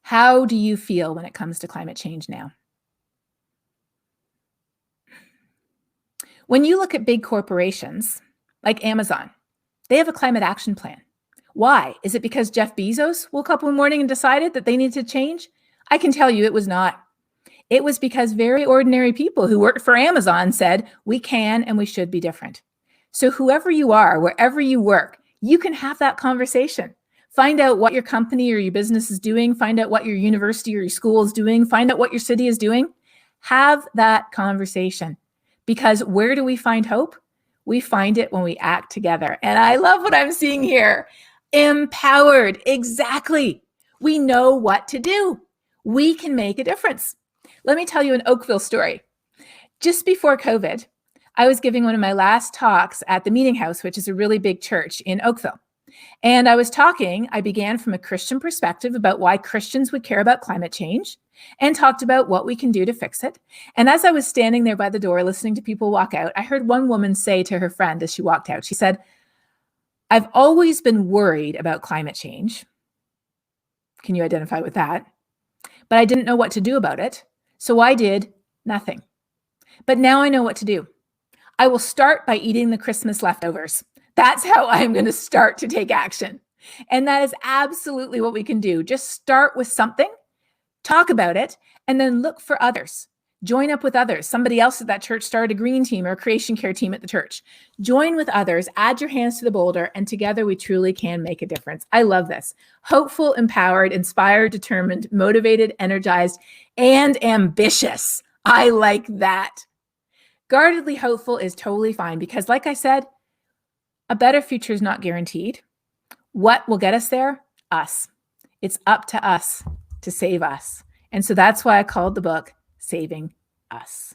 How do you feel when it comes to climate change now? When you look at big corporations like Amazon, they have a climate action plan. Why? Is it because Jeff Bezos woke up one morning and decided that they needed to change? I can tell you it was not. It was because very ordinary people who worked for Amazon said, we can and we should be different. So whoever you are, wherever you work, you can have that conversation. Find out what your company or your business is doing. Find out what your university or your school is doing. Find out what your city is doing. Have that conversation. Because where do we find hope? We find it when we act together. And I love what I'm seeing here. Empowered. Exactly. We know what to do. We can make a difference. Let me tell you an Oakville story. Just before COVID, I was giving one of my last talks at the Meeting House, which is a really big church in Oakville. And I began from a Christian perspective about why Christians would care about climate change and talked about what we can do to fix it. And as I was standing there by the door listening to people walk out, I heard one woman say to her friend as she walked out, she said, "I've always been worried about climate change." Can you identify with that? "But I didn't know what to do about it. So I did nothing. But now I know what to do. I will start by eating the Christmas leftovers. That's how I'm going to start to take action." And that is absolutely what we can do. Just start with something, talk about it, and then look for others. Join up with others. Somebody else at that church started a green team or a creation care team at the church. Join with others, add your hands to the boulder, and together we truly can make a difference. I love this. Hopeful, empowered, inspired, determined, motivated, energized, and ambitious. I like that. Guardedly hopeful is totally fine because, like I said, a better future is not guaranteed. What will get us there? Us. It's up to us to save us. And so that's why I called the book Saving Us.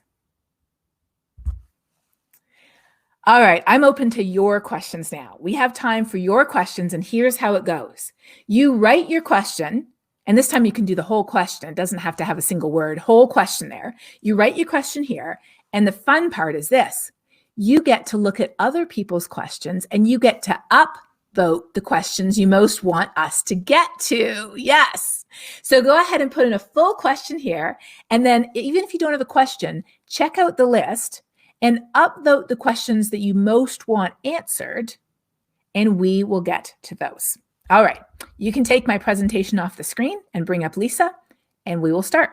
All right, I'm open to your questions now. We have time for your questions, and here's how it goes. You write your question, and this time you can do the whole question. It doesn't have to have a single word, whole question there. You write your question here, and the fun part is this. You get to look at other people's questions, and you get to upvote the questions you most want us to get to. Yes. So go ahead and put in a full question here. And then even if you don't have a question, check out the list and upvote the questions that you most want answered, and we will get to those. All right. You can take my presentation off the screen and bring up Lisa, and we will start.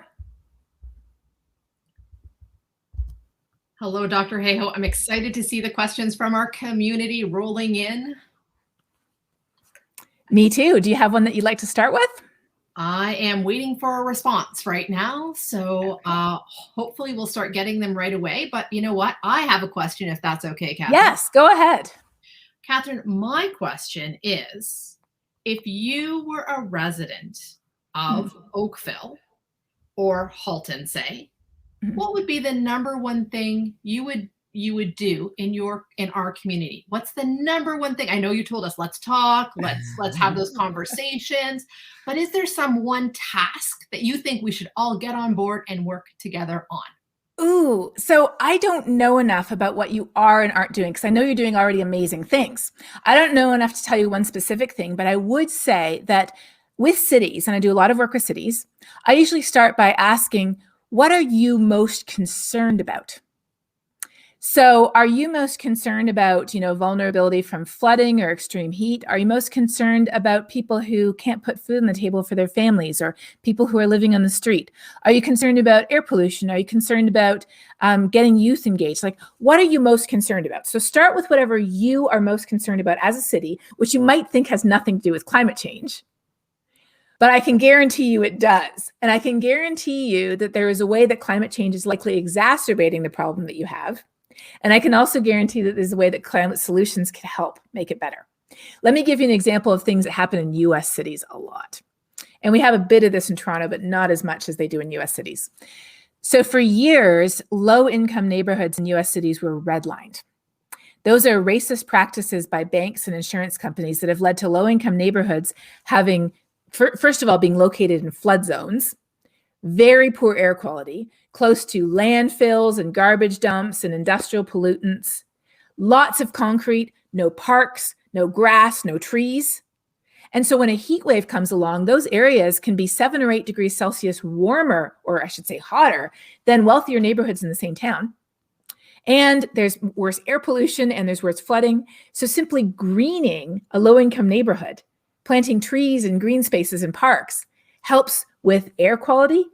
Hello, Dr. Hayhoe. I'm excited to see the questions from our community rolling in. Me too. Do you have one that you'd like to start with? I am waiting for a response right now, so hopefully we'll start getting them right away. But you know what? I have a question, if that's okay, Catherine. Yes, go ahead. Catherine, my question is, if you were a resident of Oakville or Halton, say, what would be the number one thing you would do in our community? What's the number one thing? I know you told us, let's talk, let's have those conversations, but is there some one task that you think we should all get on board and work together on? Ooh, so I don't know enough about what you are and aren't doing, because I know you're doing already amazing things. I don't know enough to tell you one specific thing, but I would say that with cities, and I do a lot of work with cities, I usually start by asking, what are you most concerned about? So are you most concerned about, vulnerability from flooding or extreme heat? Are you most concerned about people who can't put food on the table for their families, or people who are living on the street? Are you concerned about air pollution? Are you concerned about getting youth engaged? Like, what are you most concerned about? So start with whatever you are most concerned about as a city, which you might think has nothing to do with climate change. But I can guarantee you it does. And I can guarantee you that there is a way that climate change is likely exacerbating the problem that you have. And I can also guarantee that there's a way that climate solutions can help make it better. Let me give you an example of things that happen in US cities a lot. And we have a bit of this in Toronto, but not as much as they do in US cities. So for years, low-income neighborhoods in US cities were redlined. Those are racist practices by banks and insurance companies that have led to low-income neighborhoods having, first of all, being located in flood zones, very poor air quality, close to landfills and garbage dumps and industrial pollutants, lots of concrete, no parks, no grass, no trees. And so when a heat wave comes along, those areas can be 7 or 8 degrees Celsius warmer, or I should say hotter, than wealthier neighborhoods in the same town. And there's worse air pollution and there's worse flooding. So simply greening a low-income neighborhood, planting trees and green spaces and parks, helps with air quality,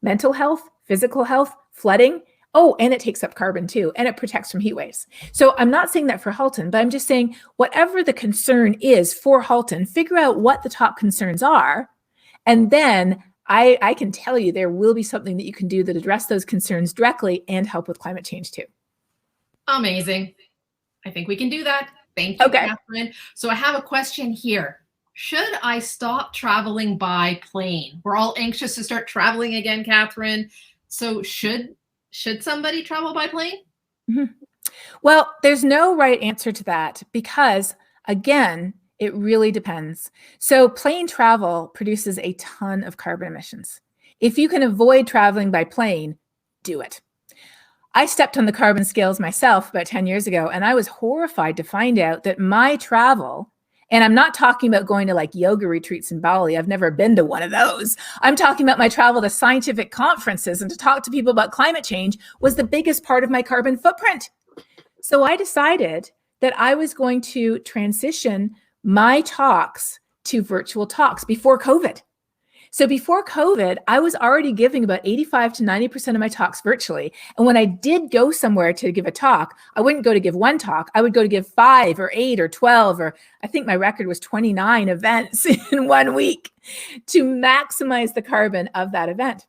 mental health, physical health, flooding. Oh, and it takes up carbon too, and it protects from heat waves. So I'm not saying that for Halton, but I'm just saying whatever the concern is for Halton, figure out what the top concerns are, and then I can tell you there will be something that you can do that address those concerns directly and help with climate change too. Amazing. I think we can do that. Thank you, Okay. Catherine. So I have a question here. Should I stop traveling by plane? We're all anxious to start traveling again, Catherine. So should somebody travel by plane? Mm-hmm. Well, there's no right answer to that because, again, It really depends. So plane travel produces a ton of carbon emissions. If you can avoid traveling by plane, do it. I stepped on the carbon scales myself about 10 years ago, and I was horrified to find out that my travel, and I'm not talking about going to like yoga retreats in Bali. I've never been to one of those. I'm talking about my travel to scientific conferences and to talk to people about climate change was the biggest part of my carbon footprint. So I decided that I was going to transition my talks to virtual talks before COVID. So before COVID, I was already giving about 85 to 90% of my talks virtually. And when I did go somewhere to give a talk, I wouldn't go to give one talk. I would go to give 5 or 8 or 12, or I think my record was 29 events in 1 week to maximize the carbon of that event.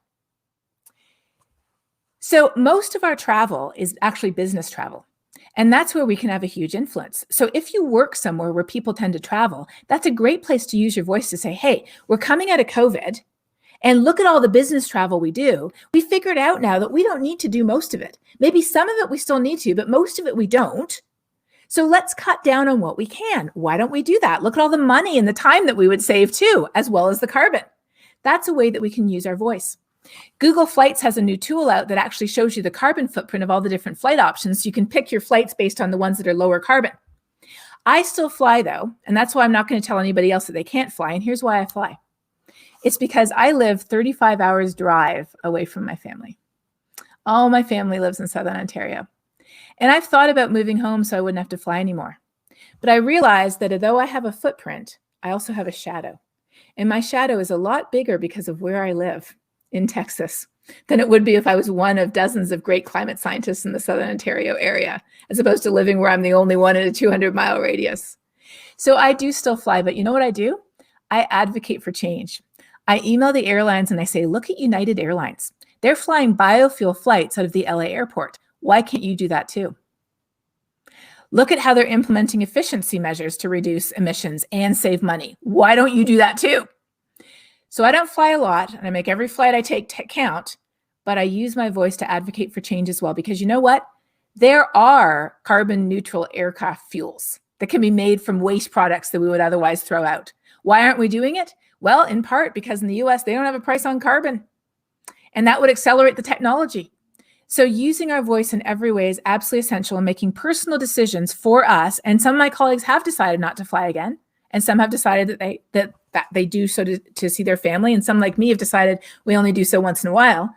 So most of our travel is actually business travel. And that's where we can have a huge influence. So if you work somewhere where people tend to travel, that's a great place to use your voice to say, hey, we're coming out of COVID and look at all the business travel we do. We figured out now that we don't need to do most of it. Maybe some of it we still need to, but most of it we don't. So let's cut down on what we can. Why don't we do that? Look at all the money and the time that we would save too, as well as the carbon. That's a way that we can use our voice. Google Flights has a new tool out that actually shows you the carbon footprint of all the different flight options. You can pick your flights based on the ones that are lower carbon. I still fly though, and that's why I'm not going to tell anybody else that they can't fly. And here's why I fly. It's because I live 35 hours drive away from my family. All my family lives in Southern Ontario. And I've thought about moving home so I wouldn't have to fly anymore. But I realized that although I have a footprint, I also have a shadow. And my shadow is a lot bigger because of where I live in Texas than it would be if I was one of dozens of great climate scientists in the Southern Ontario area, as opposed to living where I'm the only one in a 200-mile radius. So I do still fly, but you know what I do? I advocate for change. I email the airlines and I say, look at United Airlines. They're flying biofuel flights out of the LA airport. Why can't you do that too? Look at how they're implementing efficiency measures to reduce emissions and save money. Why don't you do that too? So I don't fly a lot, and I make every flight I take count, but I use my voice to advocate for change as well, because you know what? There are carbon neutral aircraft fuels that can be made from waste products that we would otherwise throw out. Why aren't we doing it? Well, in part because in the US, they don't have a price on carbon, and that would accelerate the technology. So using our voice in every way is absolutely essential in making personal decisions for us. And some of my colleagues have decided not to fly again, and some have decided that they do so to see their family. And some, like me, have decided we only do so once in a while.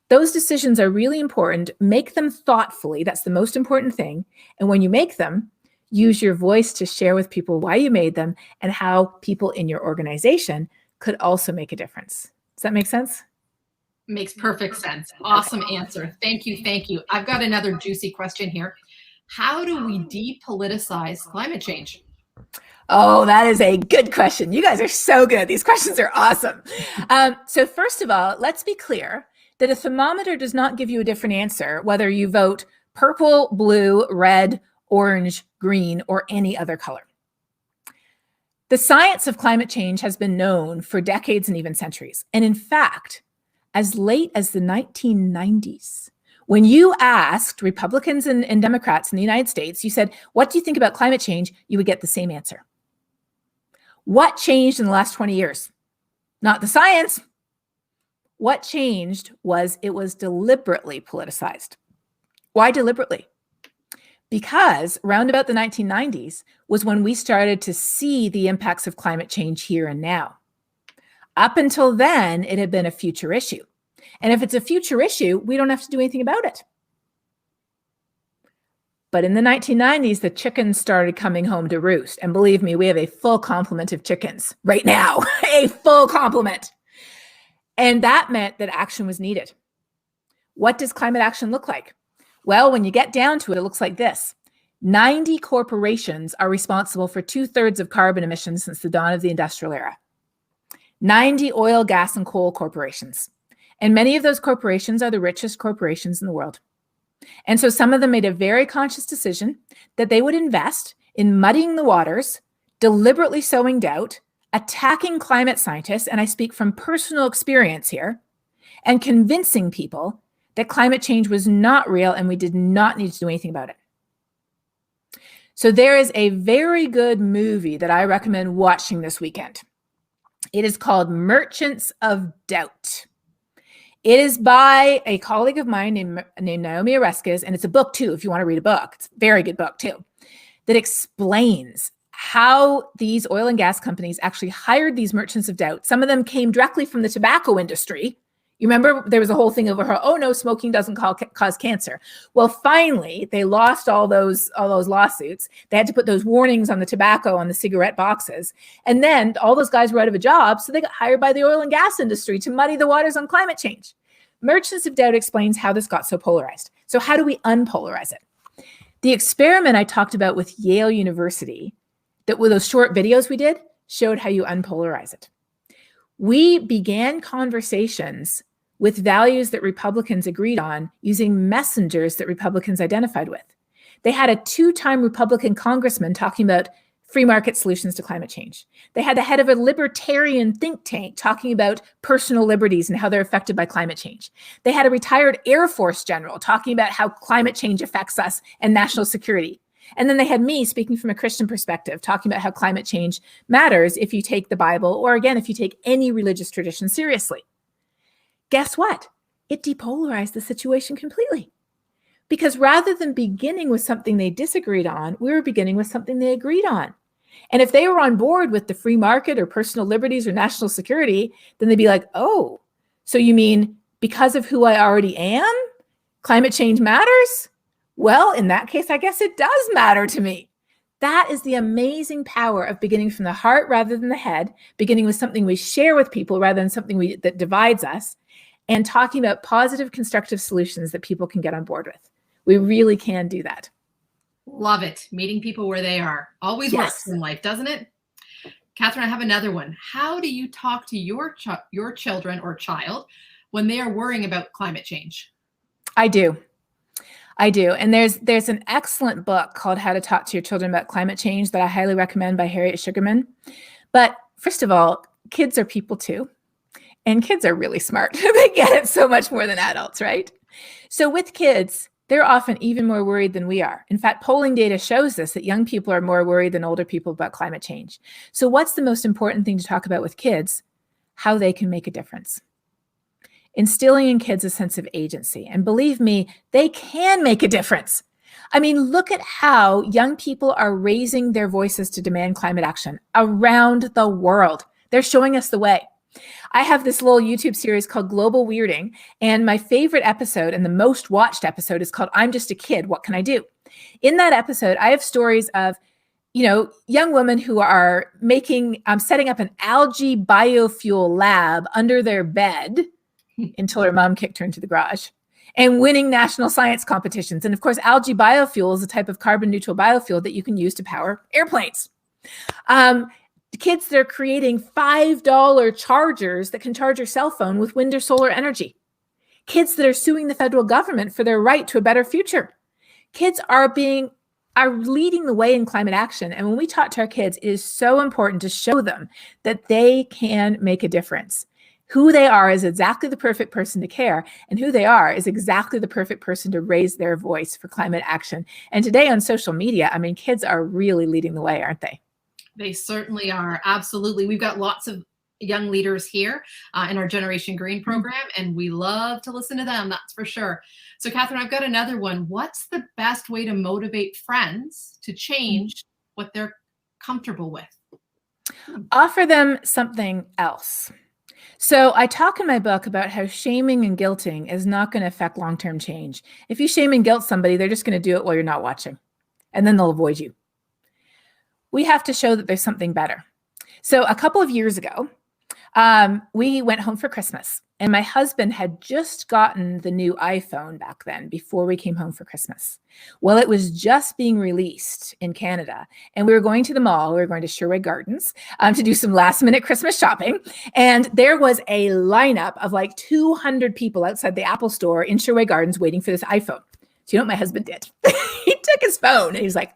Those decisions are really important. Make them thoughtfully. That's the most important thing. And when you make them, use your voice to share with people why you made them and how people in your organization could also make a difference. Does that make sense? Makes perfect sense. Awesome answer. Thank you. Thank you. I've got another juicy question here. How do we depoliticize climate change? Oh, that is a good question. You guys are so good. These questions are awesome. So first of all, let's be clear that a thermometer does not give you a different answer, whether you vote purple, blue, red, orange, green, or any other color. The science of climate change has been known for decades and even centuries. And in fact, as late as the 1990s, when you asked Republicans and Democrats in the United States, you said, what do you think about climate change? You would get the same answer. What changed in the last 20 years? Not the science. What changed was it was deliberately politicized. Why deliberately? Because around about the 1990s was when we started to see the impacts of climate change here and now. Up until then, it had been a future issue. And if it's a future issue, we don't have to do anything about it. But in the 1990s, the chickens started coming home to roost. And believe me, we have a full complement of chickens right now, a full complement. And that meant that action was needed. What does climate action look like? Well, when you get down to it, it looks like this. 90 corporations are responsible for 2/3 of carbon emissions since the dawn of the industrial era. 90 oil, gas, and coal corporations. And many of those corporations are the richest corporations in the world. And so some of them made a very conscious decision that they would invest in muddying the waters, deliberately sowing doubt, attacking climate scientists, and I speak from personal experience here, and convincing people that climate change was not real and we did not need to do anything about it. So there is a very good movie that I recommend watching this weekend. It is called Merchants of Doubt. It is by a colleague of mine named Naomi Oreskes, and it's a book too, if you want to read a book. It's a very good book too, that explains how these oil and gas companies actually hired these merchants of doubt. Some of them came directly from the tobacco industry. You remember there was a whole thing over her, oh no, smoking doesn't cause cancer. Well, finally, they lost all those lawsuits. They had to put those warnings on the tobacco on the cigarette boxes. And then all those guys were out of a job, so they got hired by the oil and gas industry to muddy the waters on climate change. Merchants of Doubt explains how this got so polarized. So how do we unpolarize it? The experiment I talked about with Yale University, that with those short videos we did, showed how you unpolarize it. We began conversations with values that Republicans agreed on using messengers that Republicans identified with. They had a 2-time Republican congressman talking about free market solutions to climate change. They had the head of a libertarian think tank talking about personal liberties and how they're affected by climate change. They had a retired Air Force general talking about how climate change affects us and national security. And then they had me speaking from a Christian perspective, talking about how climate change matters if you take the Bible, or again, if you take any religious tradition seriously. Guess what? It depolarized the situation completely. Because rather than beginning with something they disagreed on, we were beginning with something they agreed on. And if they were on board with the free market or personal liberties or national security, then they'd be like, oh, so you mean because of who I already am, climate change matters? Well, in that case, I guess it does matter to me. That is the amazing power of beginning from the heart rather than the head, beginning with something we share with people rather than something that divides us, and talking about positive, constructive solutions that people can get on board with. We really can do that. Love it. Meeting people where they are. Always works in life, doesn't it? Catherine, I have another one. How do you talk to your children or child when they are worrying about climate change? I do. And there's an excellent book called How to Talk to Your Children About Climate Change that I highly recommend by Harriet Sugarman. But first of all, kids are people too. And kids are really smart. They get it so much more than adults, right? So with kids, they're often even more worried than we are. In fact, polling data shows this, that young people are more worried than older people about climate change. So what's the most important thing to talk about with kids? How they can make a difference. Instilling in kids a sense of agency. And believe me, they can make a difference. I mean, look at how young people are raising their voices to demand climate action around the world. They're showing us the way. I have this little YouTube series called Global Weirding, and my favorite episode and the most watched episode is called I'm Just a Kid, What Can I Do? In that episode, I have stories of, young women who are setting up an algae biofuel lab under their bed until her mom kicked her into the garage, and winning national science competitions. And of course, algae biofuel is a type of carbon neutral biofuel that you can use to power airplanes. Kids that are creating $5 chargers that can charge your cell phone with wind or solar energy. Kids that are suing the federal government for their right to a better future. Kids are leading the way in climate action. And when we talk to our kids, it is so important to show them that they can make a difference. Who they are is exactly the perfect person to care, and who they are is exactly the perfect person to raise their voice for climate action. And today on social media, I mean, kids are really leading the way, aren't they? They certainly are. Absolutely. We've got lots of young leaders here in our Generation Green program, and we love to listen to them. That's for sure. So Catherine, I've got another one. What's the best way to motivate friends to change what they're comfortable with? Offer them something else. So I talk in my book about how shaming and guilting is not going to affect long-term change. If you shame and guilt somebody, they're just going to do it while you're not watching, and then they'll avoid you. We have to show that there's something better. So a couple of years ago, we went home for Christmas, and my husband had just gotten the new iPhone back then before we came home for Christmas. Well, it was just being released in Canada, and we were going to the mall. We were going to Sherway Gardens to do some last minute Christmas shopping. And there was a lineup of like 200 people outside the Apple store in Sherway Gardens waiting for this iPhone. So you know what my husband did? He took his phone and he was like,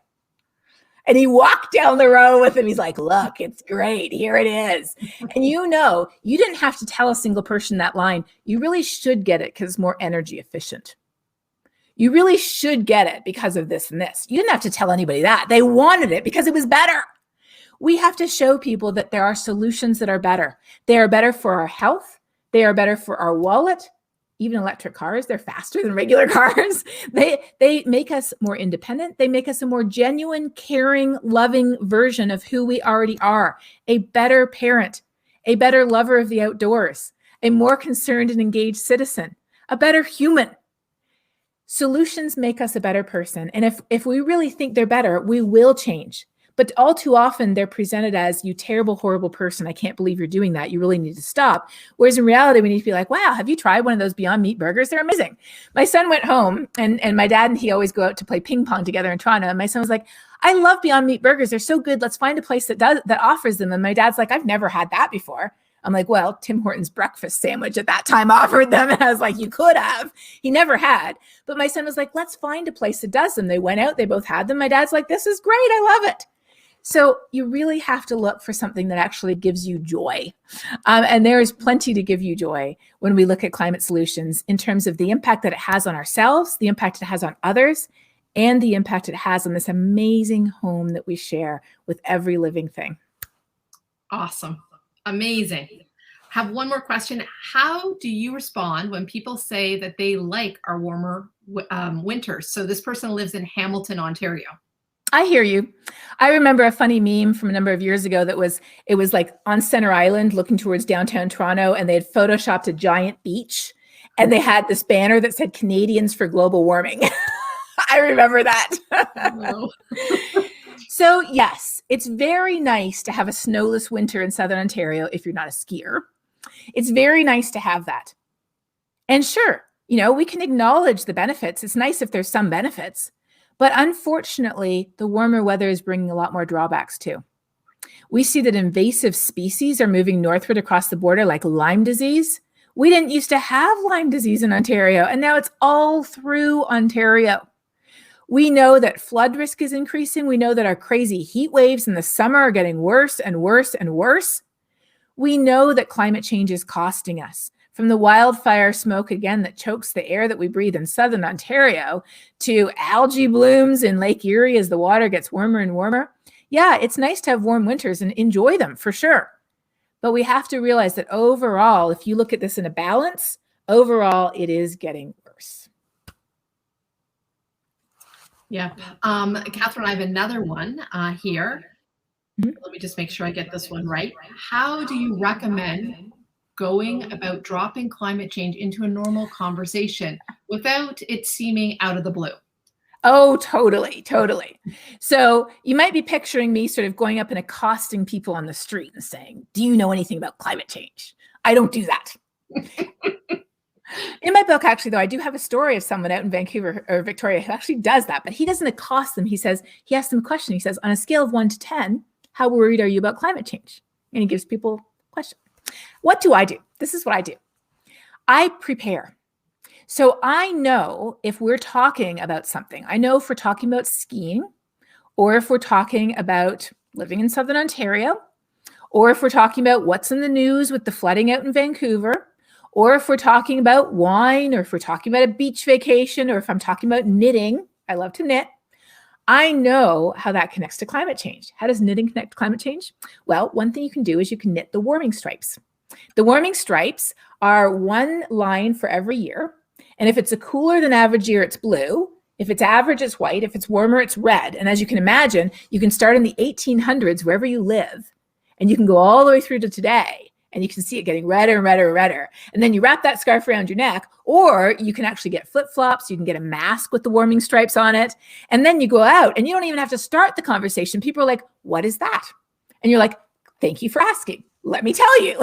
and he walked down the row with him. He's like, look, it's great. Here it is. And you didn't have to tell a single person that line. You really should get it because it's more energy efficient. You really should get it because of this and this. You didn't have to tell anybody that. They wanted it because it was better. We have to show people that there are solutions that are better. They are better for our health. They are better for our wallet. Even electric cars, they're faster than regular cars. They make us more independent. They make us a more genuine, caring, loving version of who we already are. A better parent, a better lover of the outdoors, a more concerned and engaged citizen, a better human. Solutions make us a better person. And if we really think they're better, we will change. But all too often, they're presented as, you terrible, horrible person. I can't believe you're doing that. You really need to stop. Whereas in reality, we need to be like, wow, have you tried one of those Beyond Meat burgers? They're amazing. My son went home, and my dad and he always go out to play ping pong together in Toronto. And my son was like, I love Beyond Meat burgers. They're so good. Let's find a place that offers them. And my dad's like, I've never had that before. I'm like, well, Tim Hortons breakfast sandwich at that time offered them. And I was like, you could have. He never had. But my son was like, let's find a place that does them. They went out. They both had them. My dad's like, this is great. I love it. So you really have to look for something that actually gives you joy. And there is plenty to give you joy when we look at climate solutions in terms of the impact that it has on ourselves, the impact it has on others, and the impact it has on this amazing home that we share with every living thing. Awesome. Amazing. Have one more question. How do you respond when people say that they like our warmer winters? So this person lives in Hamilton, Ontario. I hear you. I remember a funny meme from a number of years ago it was like on Center Island looking towards downtown Toronto, and they had photoshopped a giant beach, and they had this banner that said Canadians for global warming. I remember that. No. So yes, it's very nice to have a snowless winter in Southern Ontario if you're not a skier. It's very nice to have that. And sure, we can acknowledge the benefits. It's nice if there's some benefits. But unfortunately, the warmer weather is bringing a lot more drawbacks too. We see that invasive species are moving northward across the border, like Lyme disease. We didn't used to have Lyme disease in Ontario, and now it's all through Ontario. We know that flood risk is increasing. We know that our crazy heat waves in the summer are getting worse and worse and worse. We know that climate change is costing us. From the wildfire smoke, again, that chokes the air that we breathe in Southern Ontario, to algae blooms in Lake Erie as the water gets warmer and warmer. Yeah, it's nice to have warm winters and enjoy them for sure. But we have to realize that overall, if you look at this in a balance, overall, it is getting worse. Yeah. Catherine, I have another one here. Mm-hmm. Let me just make sure I get this one right. How do you recommend going about dropping climate change into a normal conversation without it seeming out of the blue? Oh, totally. So you might be picturing me sort of going up and accosting people on the street and saying, do you know anything about climate change? I don't do that. In my book, actually, though, I do have a story of someone out in Vancouver or Victoria who actually does that, but he doesn't accost them. He asks them a question. He says, on a scale of 1 to 10, how worried are you about climate change? And he gives people a question. What do I do? This is what I do. I prepare. So I know if we're talking about something, I know if we're talking about skiing, or if we're talking about living in Southern Ontario, or if we're talking about what's in the news with the flooding out in Vancouver, or if we're talking about wine, or if we're talking about a beach vacation, or if I'm talking about knitting, I love to knit. I know how that connects to climate change. How does knitting connect to climate change? Well, one thing you can do is you can knit the warming stripes. The warming stripes are one line for every year. And if it's a cooler than average year, it's blue. If it's average, it's white. If it's warmer, it's red. And as you can imagine, you can start in the 1800s, wherever you live, and you can go all the way through to today. And you can see it getting redder and redder and redder. And then you wrap that scarf around your neck, or you can actually get flip-flops. You can get a mask with the warming stripes on it. And then you go out and you don't even have to start the conversation. People are like, what is that? And you're like, thank you for asking. Let me tell you,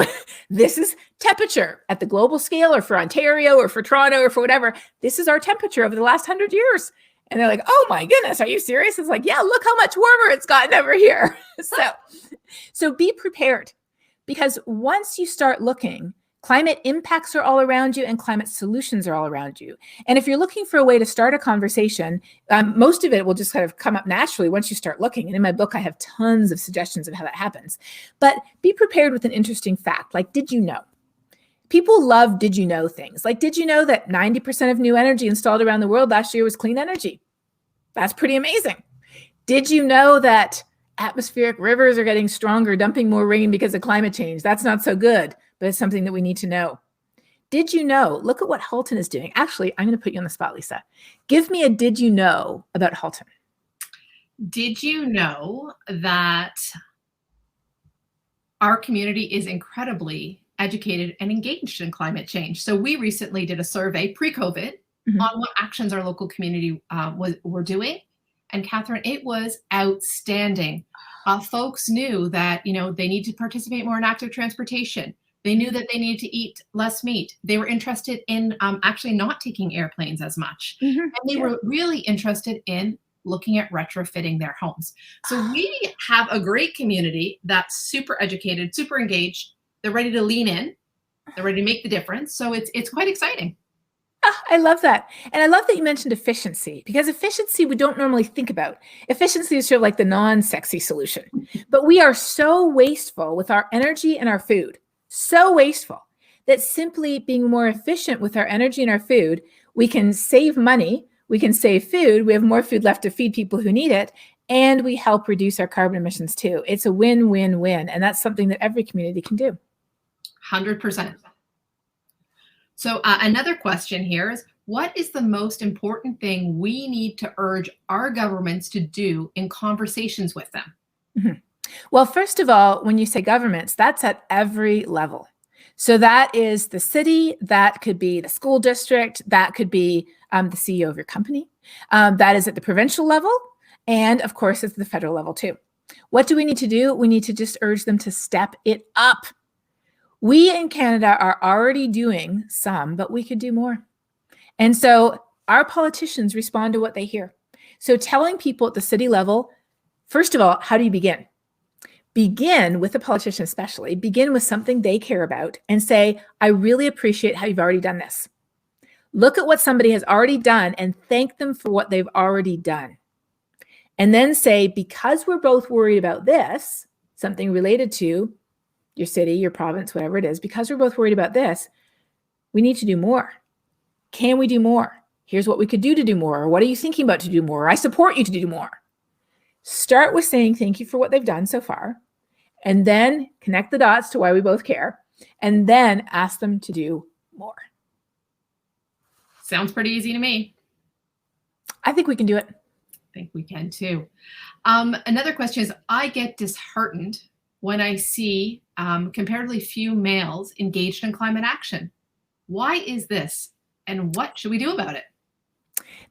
this is temperature at the global scale, or for Ontario or for Toronto or for whatever. This is our temperature over the last 100 years. And they're like, oh my goodness, are you serious? It's like, yeah, look how much warmer it's gotten over here. So be prepared. Because once you start looking, climate impacts are all around you and climate solutions are all around you. And if you're looking for a way to start a conversation, most of it will just kind of come up naturally once you start looking. And in my book, I have tons of suggestions of how that happens. But be prepared with an interesting fact. Like, did you know? People love did you know things. Like, did you know that 90% of new energy installed around the world last year was clean energy? That's pretty amazing. Did you know that atmospheric rivers are getting stronger, dumping more rain because of climate change? That's not so good, but it's something that we need to know. Did you know? Look at what Halton is doing. Actually, I'm going to put you on the spot, Lisa. Give me a did you know about Halton. Did you know that our community is incredibly educated and engaged in climate change? So we recently did a survey pre-COVID on what actions our local community were doing. And Catherine, it was outstanding. Folks knew that, they need to participate more in active transportation. They knew that they needed to eat less meat. They were interested in actually not taking airplanes as much. And they were really interested in looking at retrofitting their homes. So we have a great community that's super educated, super engaged. They're ready to lean in. They're ready to make the difference. So it's quite exciting. I love that. And I love that you mentioned efficiency, because efficiency we don't normally think about. Efficiency is sort of like the non-sexy solution. But we are so wasteful with our energy and our food, so wasteful that simply being more efficient with our energy and our food, we can save money, we can save food, we have more food left to feed people who need it, and we help reduce our carbon emissions too. It's a win-win-win, and that's something that every community can do. 100%. So another question here is, what is the most important thing we need to urge our governments to do in conversations with them? Well, first of all, when you say governments, that's at every level. So that is the city, that could be the school district, that could be the CEO of your company. That is at the provincial level. And of course, it's the federal level too. What do we need to do? We need to just urge them to step it up. We in Canada are already doing some, but we could do more. And so our politicians respond to what they hear. So telling people at the city level, first of all, how do you begin? Begin with the politician especially, begin with something they care about and say, I really appreciate how you've already done this. Look at what somebody has already done and thank them for what they've already done. And then say, because we're both worried about this, something related to your city, your province, whatever it is, because we're both worried about this, we need to do more. Can we do more? Here's what we could do to do more. Or what are you thinking about to do more? I support you to do more. Start with saying thank you for what they've done so far, and then connect the dots to why we both care, and then ask them to do more. Sounds pretty easy to me. I think we can do it. I think we can too. Another question is, I get disheartened when I see comparatively few males engaged in climate action. Why is this, and what should we do about it?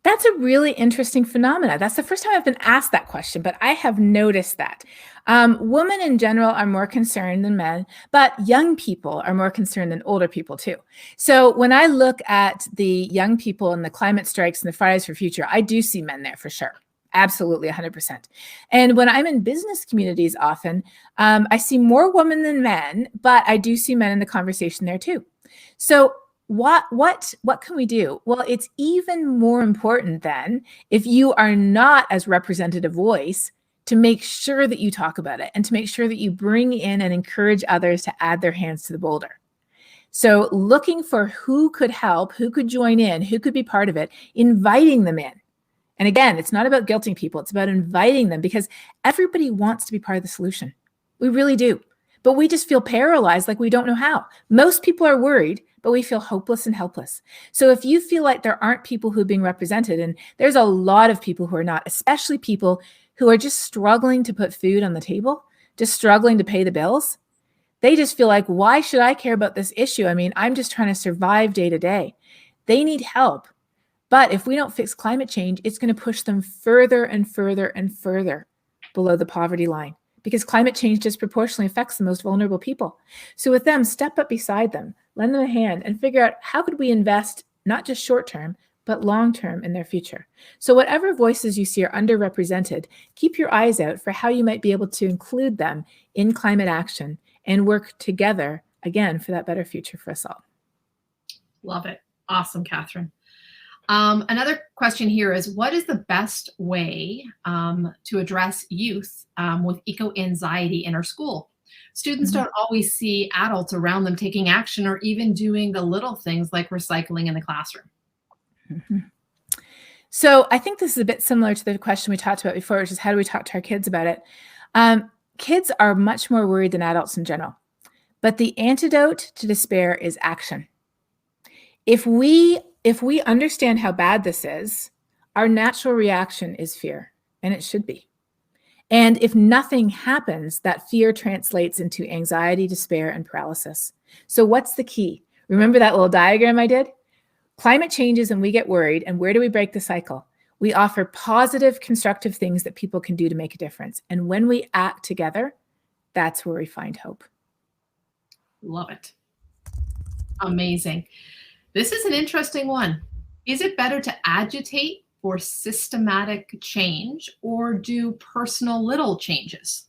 That's a really interesting phenomena. That's the first time I've been asked that question, but I have noticed that. Women in general are more concerned than men, but young people are more concerned than older people too. So when I look at the young people and the climate strikes and the Fridays for Future, I do see men there for sure. Absolutely, 100%. And when I'm in business communities often, I see more women than men, but I do see men in the conversation there too. So what can we do? Well, it's even more important then, if you are not as representative voice, to make sure that you talk about it and to make sure that you bring in and encourage others to add their hands to the boulder. So looking for who could help, who could join in, who could be part of it, inviting them in. And again, it's not about guilting people. It's about inviting them, because everybody wants to be part of the solution. We really do. But we just feel paralyzed, like we don't know how. Most people are worried, but we feel hopeless and helpless. So if you feel like there aren't people who are being represented, and there's a lot of people who are not, especially people who are just struggling to put food on the table, just struggling to pay the bills, they just feel like, why should I care about this issue? I mean, I'm just trying to survive day to day. They need help. But if we don't fix climate change, it's going to push them further and further and further below the poverty line, because climate change disproportionately affects the most vulnerable people. So with them, step up beside them, lend them a hand, and figure out how could we invest not just short term, but long term in their future. So whatever voices you see are underrepresented, keep your eyes out for how you might be able to include them in climate action and work together, again, for that better future for us all. Love it. Awesome, Catherine. Another question here is, what is the best way to address youth with eco-anxiety in our school? Students don't always see adults around them taking action or even doing the little things like recycling in the classroom. So I think this is a bit similar to the question we talked about before, which is how do we talk to our kids about it? Kids are much more worried than adults in general, but the antidote to despair is action. If we understand how bad this is, our natural reaction is fear, and it should be. And if nothing happens, that fear translates into anxiety, despair, and paralysis. So what's the key? Remember that little diagram I did? Climate changes and we get worried, and where do we break the cycle? We offer positive, constructive things that people can do to make a difference. And when we act together, that's where we find hope. Love it. Amazing. This is an interesting one. Is it better to agitate for systematic change or do personal little changes?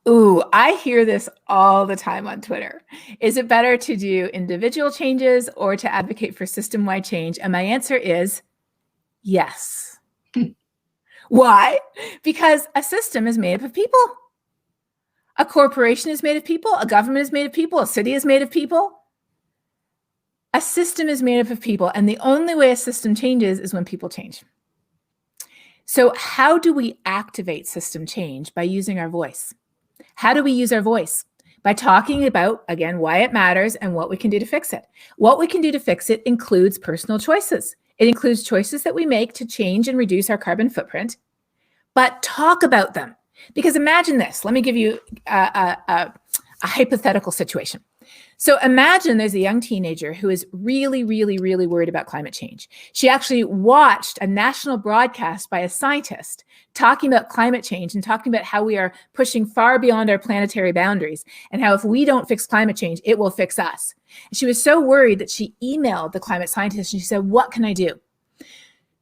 Ooh, I hear this all the time on Twitter. Is it better to do individual changes or to advocate for system-wide change? And my answer is yes. Why? Because a system is made up of people. A corporation is made of people. A government is made of people. A city is made of people. A system is made up of people. And the only way a system changes is when people change. So how do we activate system change? By using our voice. How do we use our voice? By talking about, again, why it matters and what we can do to fix it. What we can do to fix it includes personal choices. It includes choices that we make to change and reduce our carbon footprint, but talk about them. Because imagine this. Let me give you a hypothetical situation. So imagine there's a young teenager who is really, really, really worried about climate change. She actually watched a national broadcast by a scientist talking about climate change and talking about how we are pushing far beyond our planetary boundaries and how if we don't fix climate change, it will fix us. And she was so worried that she emailed the climate scientist and she said, what can I do?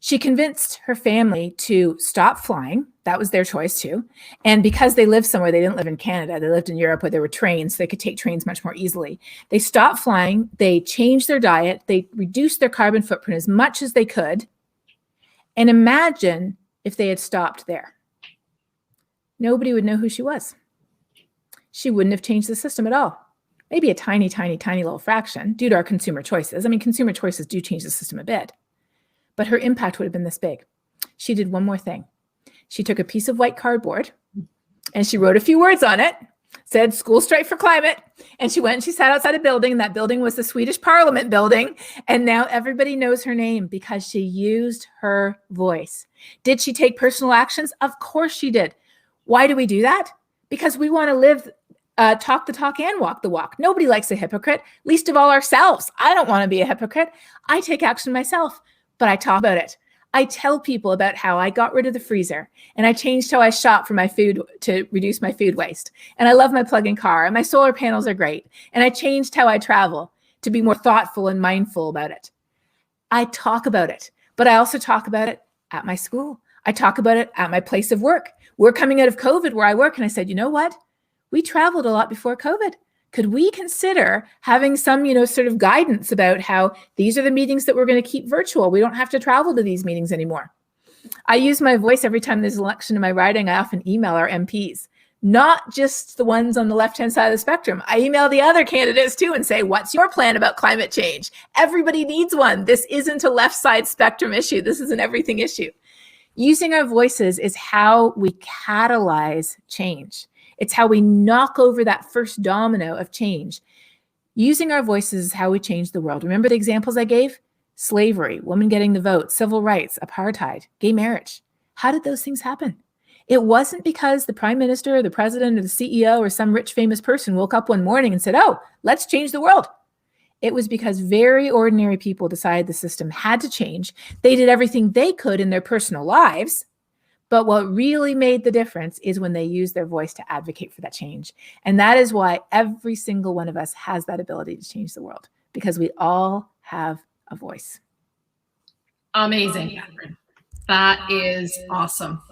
She convinced her family to stop flying. That was their choice too. And because they lived somewhere, they didn't live in Canada, they lived in Europe where there were trains, so they could take trains much more easily. They stopped flying, they changed their diet, they reduced their carbon footprint as much as they could. And imagine if they had stopped there. Nobody would know who she was. She wouldn't have changed the system at all. Maybe a tiny, tiny, tiny little fraction due to our consumer choices. I mean, consumer choices do change the system a bit. But her impact would have been this big. She did one more thing. She took a piece of white cardboard and she wrote a few words on it, said school strike for climate. And she went and she sat outside a building. And that building was the Swedish Parliament building. And now everybody knows her name because she used her voice. Did she take personal actions? Of course she did. Why do we do that? Because we want to live, talk the talk and walk the walk. Nobody likes a hypocrite, least of all ourselves. I don't want to be a hypocrite. I take action myself. But I talk about it. I tell people about how I got rid of the freezer and I changed how I shop for my food to reduce my food waste. And I love my plug-in car and my solar panels are great. And I changed how I travel to be more thoughtful and mindful about it. I talk about it, but I also talk about it at my school. I talk about it at my place of work. We're coming out of COVID where I work. And I said, you know what? We traveled a lot before COVID. Could we consider having some, sort of guidance about how these are the meetings that we're going to keep virtual? We don't have to travel to these meetings anymore. I use my voice every time there's an election in my riding. I often email our MPs, not just the ones on the left-hand side of the spectrum. I email the other candidates too and say, what's your plan about climate change? Everybody needs one. This isn't a left side spectrum issue. This is an everything issue. Using our voices is how we catalyze change. It's how we knock over that first domino of change. Using our voices is how we change the world. Remember the examples I gave? Slavery, women getting the vote, civil rights, apartheid, gay marriage. How did those things happen? It wasn't because the prime minister or the president or the CEO or some rich famous person woke up one morning and said, oh, let's change the world. It was because very ordinary people decided the system had to change. They did everything they could in their personal lives. But what really made the difference is when they used their voice to advocate for that change. And that is why every single one of us has that ability to change the world, because we all have a voice. Amazing, Catherine. That is awesome.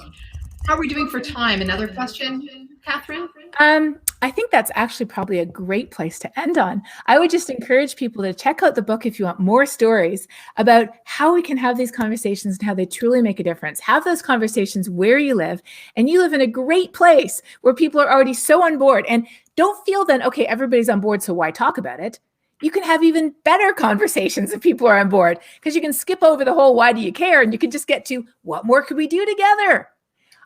How are we doing for time? Another question, Catherine? I I think that's actually probably a great place to end on. I would just encourage people to check out the book if you want more stories about how we can have these conversations and how they truly make a difference. Have those conversations where you live, and you live in a great place where people are already so on board. And don't feel then, okay, everybody's on board, so why talk about it? You can have even better conversations if people are on board, because you can skip over the whole why do you care, and you can just get to what more could we do together?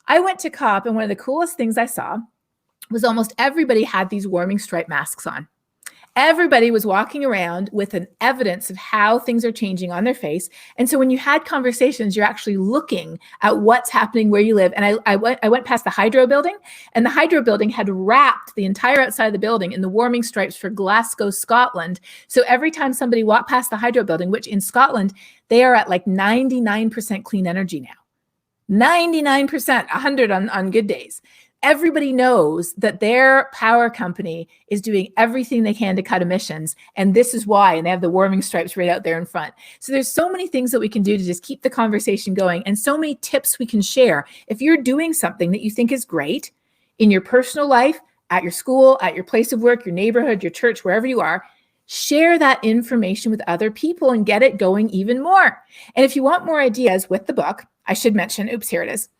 I went to COP, and one of the coolest things I saw was almost everybody had these warming stripe masks on. Everybody was walking around with an evidence of how things are changing on their face. And so when you had conversations, you're actually looking at what's happening where you live. And I went past the Hydro building, and the Hydro building had wrapped the entire outside of the building in the warming stripes for Glasgow, Scotland. So every time somebody walked past the Hydro building, which in Scotland, they are at like 99% clean energy now. 99%, 100 on good days. Everybody knows that their power company is doing everything they can to cut emissions. And this is why, and they have the warming stripes right out there in front. So there's so many things that we can do to just keep the conversation going, and so many tips we can share. If you're doing something that you think is great in your personal life, at your school, at your place of work, your neighborhood, your church, wherever you are, share that information with other people and get it going even more. And if you want more ideas with the book, I should mention, here it is.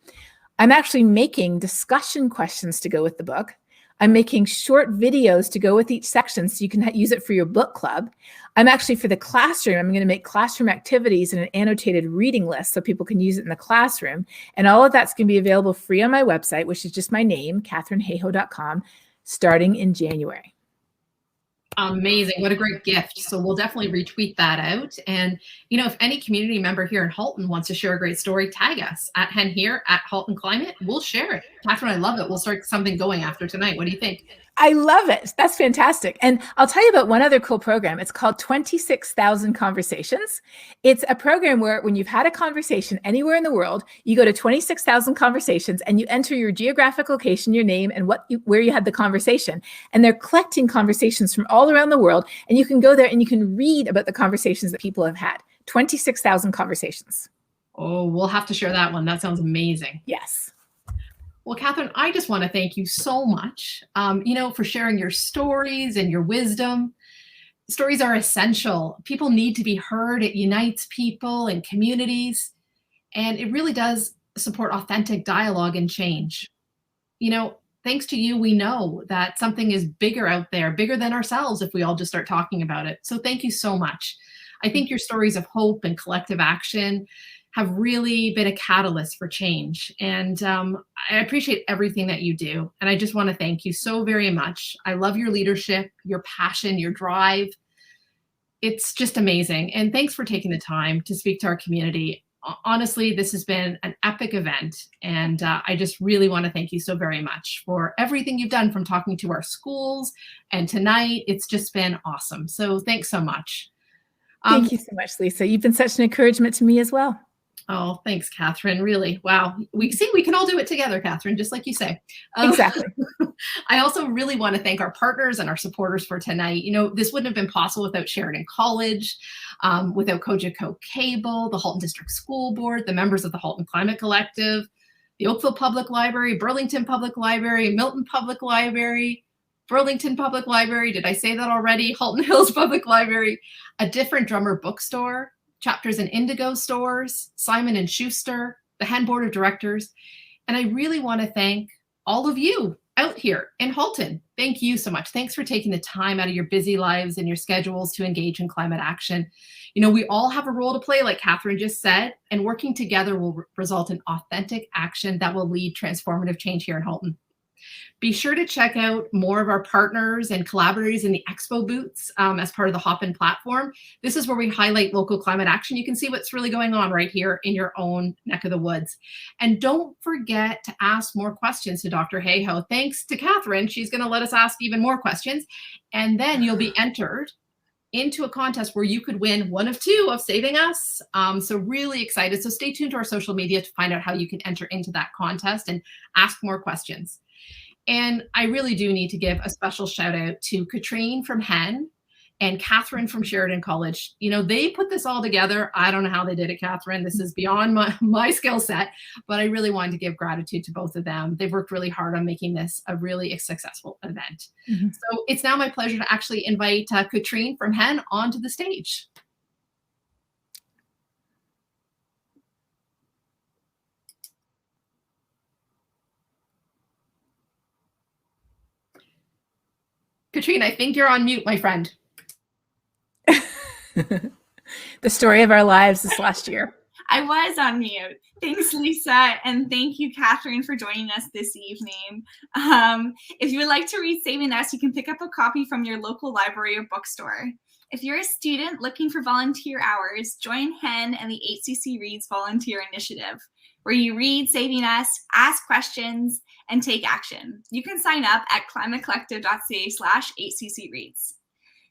I'm actually making discussion questions to go with the book. I'm making short videos to go with each section so you can use it for your book club. I'm actually, for the classroom, I'm going to make classroom activities and an annotated reading list so people can use it in the classroom. And all of that's going to be available free on my website, which is just my name, katharinehahoe.com, starting in January. Amazing. What a great gift. So we'll definitely retweet that out. And, if any community member here in Halton wants to share a great story, tag us at Hen here at Halton Climate. We'll share it. Katharine, I love it. We'll start something going after tonight. What do you think? I love it. That's fantastic. And I'll tell you about one other cool program. It's called 26,000 Conversations. It's a program where when you've had a conversation anywhere in the world, you go to 26,000 Conversations and you enter your geographic location, your name, and where you had the conversation. And they're collecting conversations from all around the world. And you can go there and you can read about the conversations that people have had. 26,000 Conversations. Oh, we'll have to share that one. That sounds amazing. Yes. Well, Katharine, I just want to thank you so much, for sharing your stories and your wisdom. Stories are essential. People need to be heard. It unites people and communities, and it really does support authentic dialogue and change. Thanks to you, we know that something is bigger out there, bigger than ourselves if we all just start talking about it. So thank you so much. I think your stories of hope and collective action have really been a catalyst for change. And I appreciate everything that you do. And I just want to thank you so very much. I love your leadership, your passion, your drive. It's just amazing. And thanks for taking the time to speak to our community. Honestly, this has been an epic event. And I just really want to thank you so very much for everything you've done, from talking to our schools and tonight. It's just been awesome. So thanks so much. Thank you so much, Lisa. You've been such an encouragement to me as well. Oh, thanks, Katharine. Really. Wow. We can all do it together, Katharine, just like you say. Exactly. I also really want to thank our partners and our supporters for tonight. This wouldn't have been possible without Sheridan College, without Cogeco Cable, the Halton District School Board, the members of the Halton Climate Collective, the Oakville Public Library, Burlington Public Library, Milton Public Library, Burlington Public Library. Did I say that already? Halton Hills Public Library, A Different Drummer Bookstore, Chapters and Indigo Stores, Simon & Schuster, the Hen Board of Directors. And I really want to thank all of you out here in Halton. Thank you so much. Thanks for taking the time out of your busy lives and your schedules to engage in climate action. We all have a role to play, like Katharine just said, and working together will result in authentic action that will lead transformative change here in Halton. Be sure to check out more of our partners and collaborators in the expo booths as part of the HopIn platform. This is where we highlight local climate action. You can see what's really going on right here in your own neck of the woods. And don't forget to ask more questions to Dr. Hayhoe. Thanks to Katharine, she's going to let us ask even more questions. And then you'll be entered into a contest where you could win one of two of Saving Us. So really excited. So stay tuned to our social media to find out how you can enter into that contest and ask more questions. And I really do need to give a special shout out to Katrine from Hen and Catherine from Sheridan College. You know, they put this all together. I don't know how they did it, Catherine. This is beyond my skill set, but I really wanted to give gratitude to both of them. They've worked really hard on making this a really successful event. So it's now my pleasure to actually invite Katrine from HEN onto the stage. Katrine, I think you're on mute, my friend. The story of our lives this last year. I was on mute. Thanks, Lisa, and thank you, Catherine, for joining us this evening. If you would like to read Saving Us, you can pick up a copy from your local library or bookstore. If you're a student looking for volunteer hours, join HEN and the HCC Reads Volunteer Initiative, where you read Saving Us, ask questions, and take action. You can sign up at climatecollective.ca/HCCReads.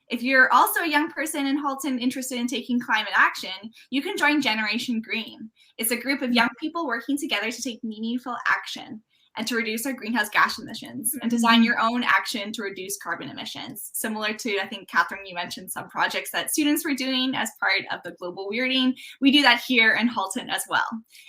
If you're also a young person in Halton interested in taking climate action, you can join Generation Green. It's a group of young people working together to take meaningful action and to reduce our greenhouse gas emissions and design your own action to reduce carbon emissions. Similar to, I think, Catherine, you mentioned some projects that students were doing as part of the global weirding. We do that here in Halton as well.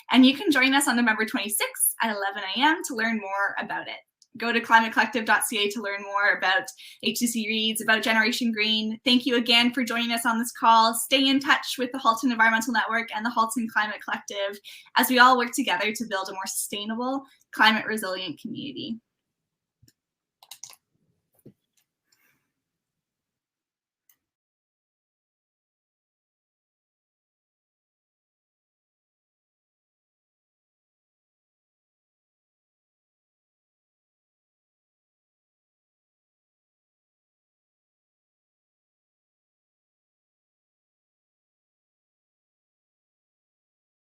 And you can join us on November 26th at 11 a.m. to learn more about it. Go to climatecollective.ca to learn more about HCC Reads, about Generation Green. Thank you again for joining us on this call. Stay in touch with the Halton Environmental Network and the Halton Climate Collective as we all work together to build a more sustainable, climate resilient community.